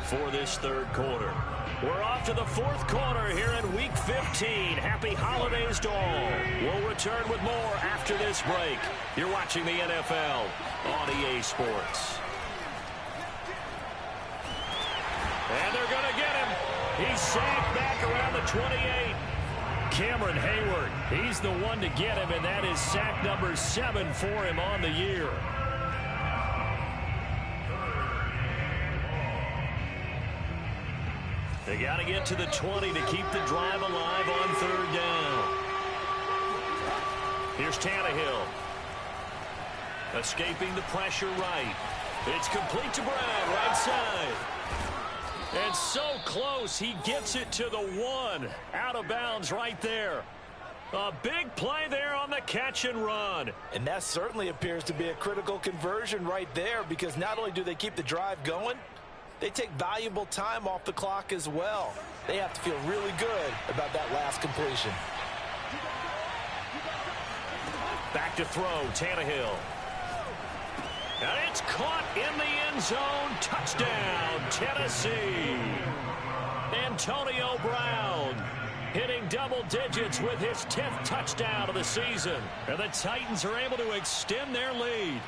Speaker 8: for this 3rd quarter. We're off to the 4th quarter here in Week 15. Happy holidays to all. We'll return with more after this break. You're watching the NFL on EA Sports. And they're going to get him. He's sacked back around the 28. Cameron Hayward, he's the one to get him, and that is sack number 7 for him on the year. They got to get to the 20 to keep the drive alive on 3rd down. Here's Tannehill. Escaping the pressure right. It's complete to Brown, right side. And so close, he gets it to the 1. Out of bounds right there. A big play there on the catch and run.
Speaker 4: And that certainly appears to be a critical conversion right there, because not only do they keep the drive going, they take valuable time off the clock as well. They have to feel really good about that last completion.
Speaker 8: Back to throw, Tannehill. And it's caught in the end zone. Touchdown, Tennessee. Antonio Brown hitting double digits with his 10th touchdown of the season. And the Titans are able to extend their lead.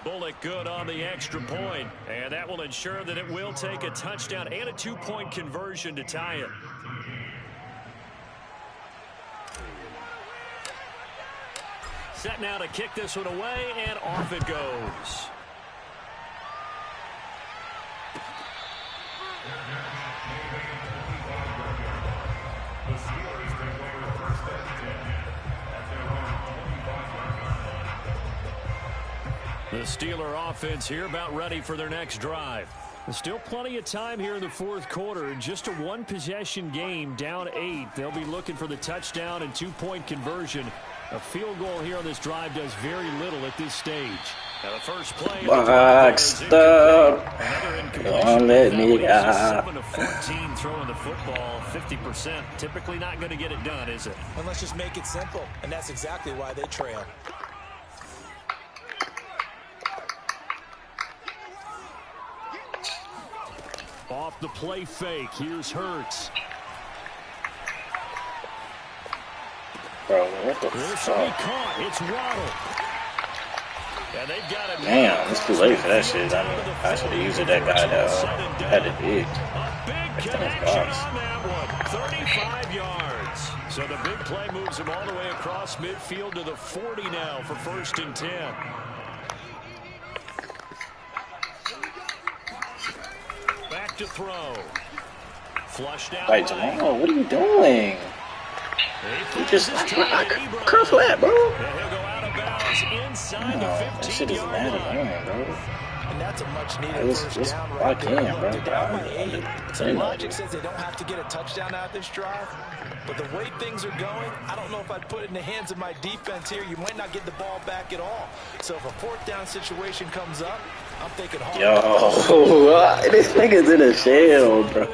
Speaker 8: Bullock good on the extra point, and that will ensure that it will take a touchdown and a 2-point conversion to tie it. Set now to kick this one away, and off it goes. The Steeler offense here about ready for their next drive. There's still plenty of time here in the 4th quarter. Just a 1-possession game, down 8. They'll be looking for the touchdown and 2-point conversion. A field goal here on this drive does very little at this stage. Now the first play.
Speaker 1: Boxed up. Don't let me out.
Speaker 8: 7 of 14 throwing the football, 50%. Typically not going to get it done, is it?
Speaker 4: And let's just make it simple. And that's exactly why they trail.
Speaker 8: Off the play fake. Here's Hurts.
Speaker 1: Bro, what the fuck?
Speaker 8: Caught. It's Waddle. And they've got him.
Speaker 1: Damn, it's too late for that shit. I mean, I should have used it. That guy that had it big.
Speaker 8: A big connection on that one. 35 yards.
Speaker 3: So the big play moves him all the way across midfield to the 40 now for 1st and 10. Back to throw. Flushed out.
Speaker 1: Wait, Jamal, what are you doing? You just curl flat, bro.
Speaker 3: And he'll go out of bounds inside the 15-yard
Speaker 1: that shit is mad annoying, bro.
Speaker 7: And that's a much needed first down
Speaker 1: right there.
Speaker 7: Bro. Down by 8.
Speaker 1: Logic
Speaker 7: says they don't have to get a touchdown out this drive. But the way things are going, I don't know if I'd put it in the hands of my defense here. You might not get the ball back at all. So if a 4th down situation comes up, I'm thinking hard.
Speaker 1: Yo, this nigga's in a shell, bro.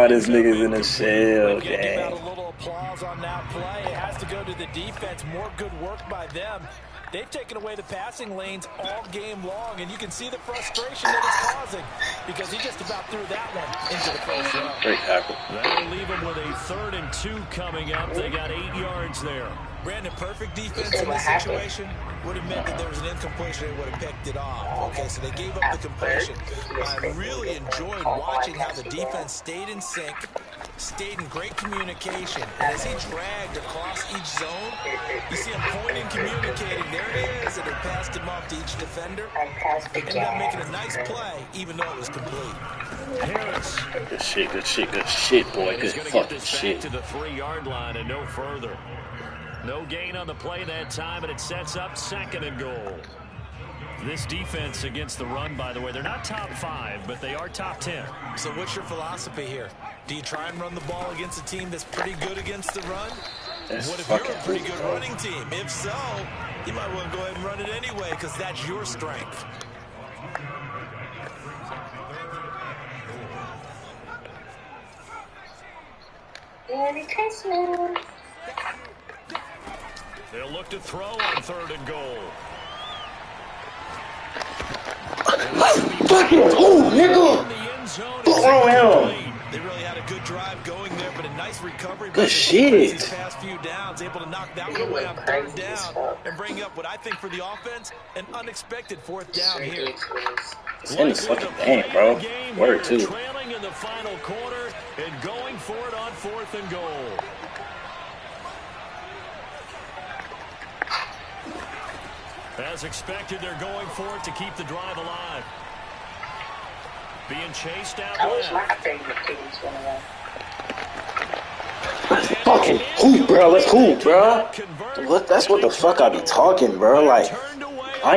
Speaker 1: This nigga's in a shell,
Speaker 7: Give out a little applause on that play. It has to go to the defense. More good work by them. They've taken away the passing lanes all game long, and you can see the frustration that it's causing because he just about threw that one into the first row.
Speaker 1: Great tackle.
Speaker 3: That'll leave him with a 3rd and 2 coming up. They got 8 yards there.
Speaker 7: Brandon, perfect defense in this situation would have meant that there was an incompletion. They would have picked it off. Okay, so they gave up the completion. I really enjoyed watching how the defense stayed in sync, stayed in great communication. And as he dragged across each zone, you see him pointing, communicating. There he is, and they passed him off to each defender. Ended up making a nice play, even though it was complete.
Speaker 3: Harris.
Speaker 1: Good shit, good shit, good shit, boy. Good fucking shit.
Speaker 3: To the 3-yard line and no further. No gain on the play that time, and it sets up 2nd and goal. This defense against the run, by the way, they're not top 5, but they are top 10.
Speaker 7: So what's your philosophy here? Do you try and run the ball against a team that's pretty good against the run? What if you're a pretty good running team? If so, you might want to go ahead and run it anyway because that's your strength.
Speaker 2: Merry Christmas.
Speaker 3: They'll look to throw on 3rd and goal.
Speaker 1: Fuck him! Oh, nigga! Fuck wrong him!
Speaker 7: They really had a good drive going there, but a nice recovery.
Speaker 1: Good shit.
Speaker 7: These past few downs, able to knock that one away on 3rd down and bring up what I think for the offense, an unexpected 4th down here.
Speaker 1: It's in the fucking game, bro. Word too.
Speaker 3: Trailing in the final quarter and going for it on 4th and goal. As expected, they're going for it to keep the drive alive. Being chased out
Speaker 2: That was my favorite teams when I
Speaker 1: Let's fucking hoop, bro. Let's hoop, bro. That's what the fuck I be talking, bro. Like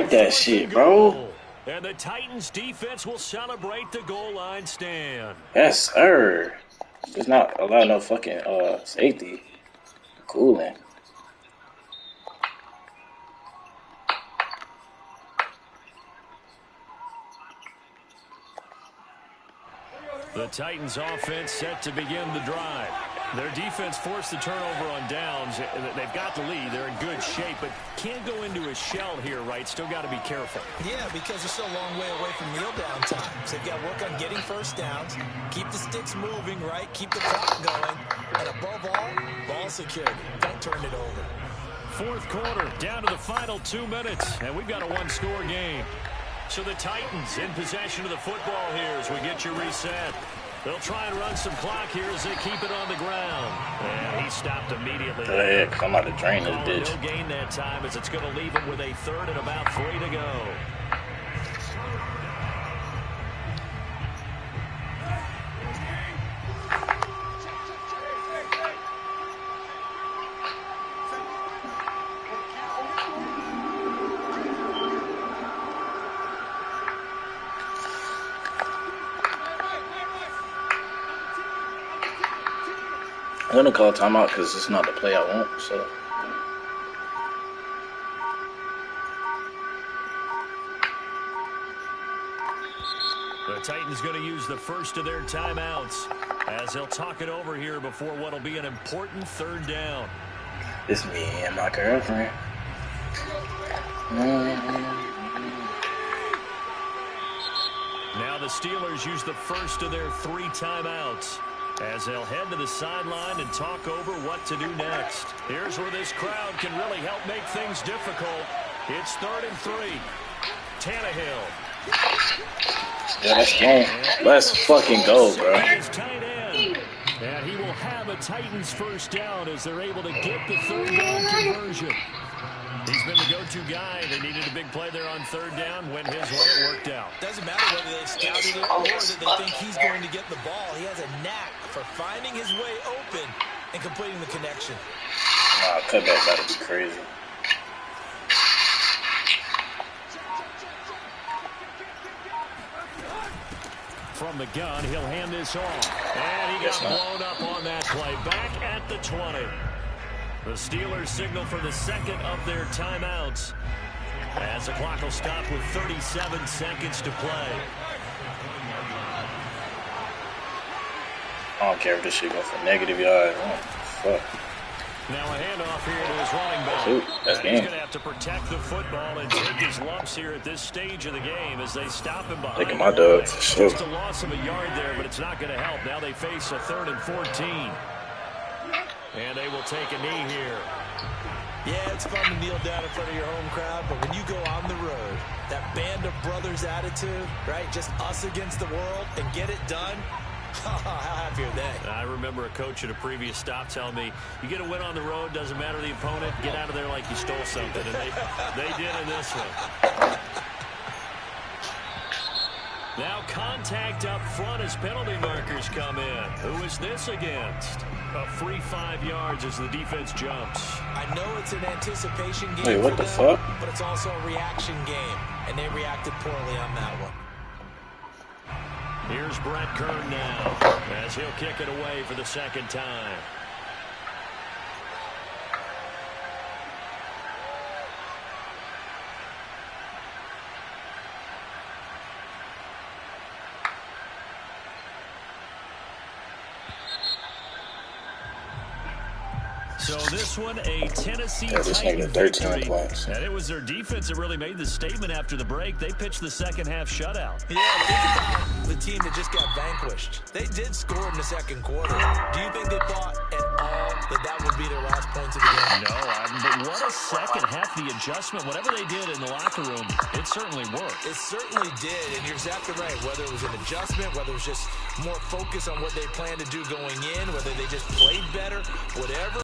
Speaker 1: that shit, bro.
Speaker 3: And the Titans defense will celebrate the goal line stand.
Speaker 1: Yes, sir. There's not allowed no fucking safety. Cooling.
Speaker 3: The Titans offense set to begin the drive. Their defense forced the turnover on downs. They've got the lead. They're in good shape, but can't go into a shell here, right? Still got to be careful.
Speaker 7: Yeah, because they're still a long way away from kneel down time. So they've got to work on getting first downs, keep the sticks moving, right? Keep the clock going. And above all, ball security. Don't turn it over.
Speaker 3: 4th quarter, down to the final 2 minutes, and we've got a 1-score game. So the Titans in possession of the football here as we get you reset. They'll try and run some clock here as they keep it on the ground. And he stopped immediately.
Speaker 1: The heck, I'm about to drain this bitch.
Speaker 3: No gain that time as it's going to leave him with a 3rd and about 3 to go.
Speaker 1: I'm gonna call timeout because it's not the play I want. So.
Speaker 3: The Titans going to use the first of their timeouts as they'll talk it over here before what will be an important 3rd down.
Speaker 1: It's me and my girlfriend.
Speaker 3: Now the Steelers use the first of their 3 timeouts as they'll head to the sideline and talk over what to do next. Here's where this crowd can really help make things difficult. It's 3rd and 3. Tannehill.
Speaker 1: Yeah, let's go. Let's fucking go, bro.
Speaker 3: And he will have
Speaker 8: the Titans first down as they're able to get the third down conversion. He's been the go-to guy. They needed a big play there on third down. Went his way. It worked out.
Speaker 7: Doesn't matter whether they scouted it or that they think he's going to get the ball. He has a knack for finding his way open and completing the connection.
Speaker 1: Nah, cutback about to be crazy.
Speaker 8: From the gun, he'll hand this off. And he got blown up on that play. Back at the 20. The Steelers signal for the second of their timeouts as the clock will stop with 37 seconds to play.
Speaker 1: I don't care if this shit go for negative yards. Oh, fuck.
Speaker 8: Now a handoff here to his running back.
Speaker 1: That's
Speaker 8: He's going to have to protect the football and take his lumps here at this stage of the game as they stop him behind.
Speaker 1: Taking my dog for sure.
Speaker 8: Just a loss of a yard there, but it's not going to help. Now they face a 3rd and 14. And they will take a knee here.
Speaker 7: Yeah, it's fun to kneel down in front of your home crowd, but when you go on the road, that band of brothers attitude, right? Just us against the world and get it done. How happy are they?
Speaker 8: I remember a coach at a previous stop telling me, you get a win on the road, doesn't matter the opponent, get out of there like you stole something. And they did in this one. Now contact up front as penalty markers come in. Who is this against? A free 5 yards as the defense jumps.
Speaker 7: I know it's an anticipation game.
Speaker 1: Wait, what the fuck?
Speaker 7: But it's also a reaction game, and they reacted poorly on that one.
Speaker 8: Here's Brett Kern now as he'll kick it away for the second time. So this one, a Tennessee Titan victory. And it was their defense that really made the statement after the break. They pitched the second half shutout.
Speaker 7: Yeah, think about the team that just got vanquished. They did score in the second quarter. Do you think they thought at all that would be their last points of the game?
Speaker 8: No, but what a second half, the adjustment, whatever they did in the locker room, it certainly worked.
Speaker 7: It certainly did, and you're exactly right. Whether it was an adjustment, whether it was just more focus on what they planned to do going in, whether they just played better, whatever.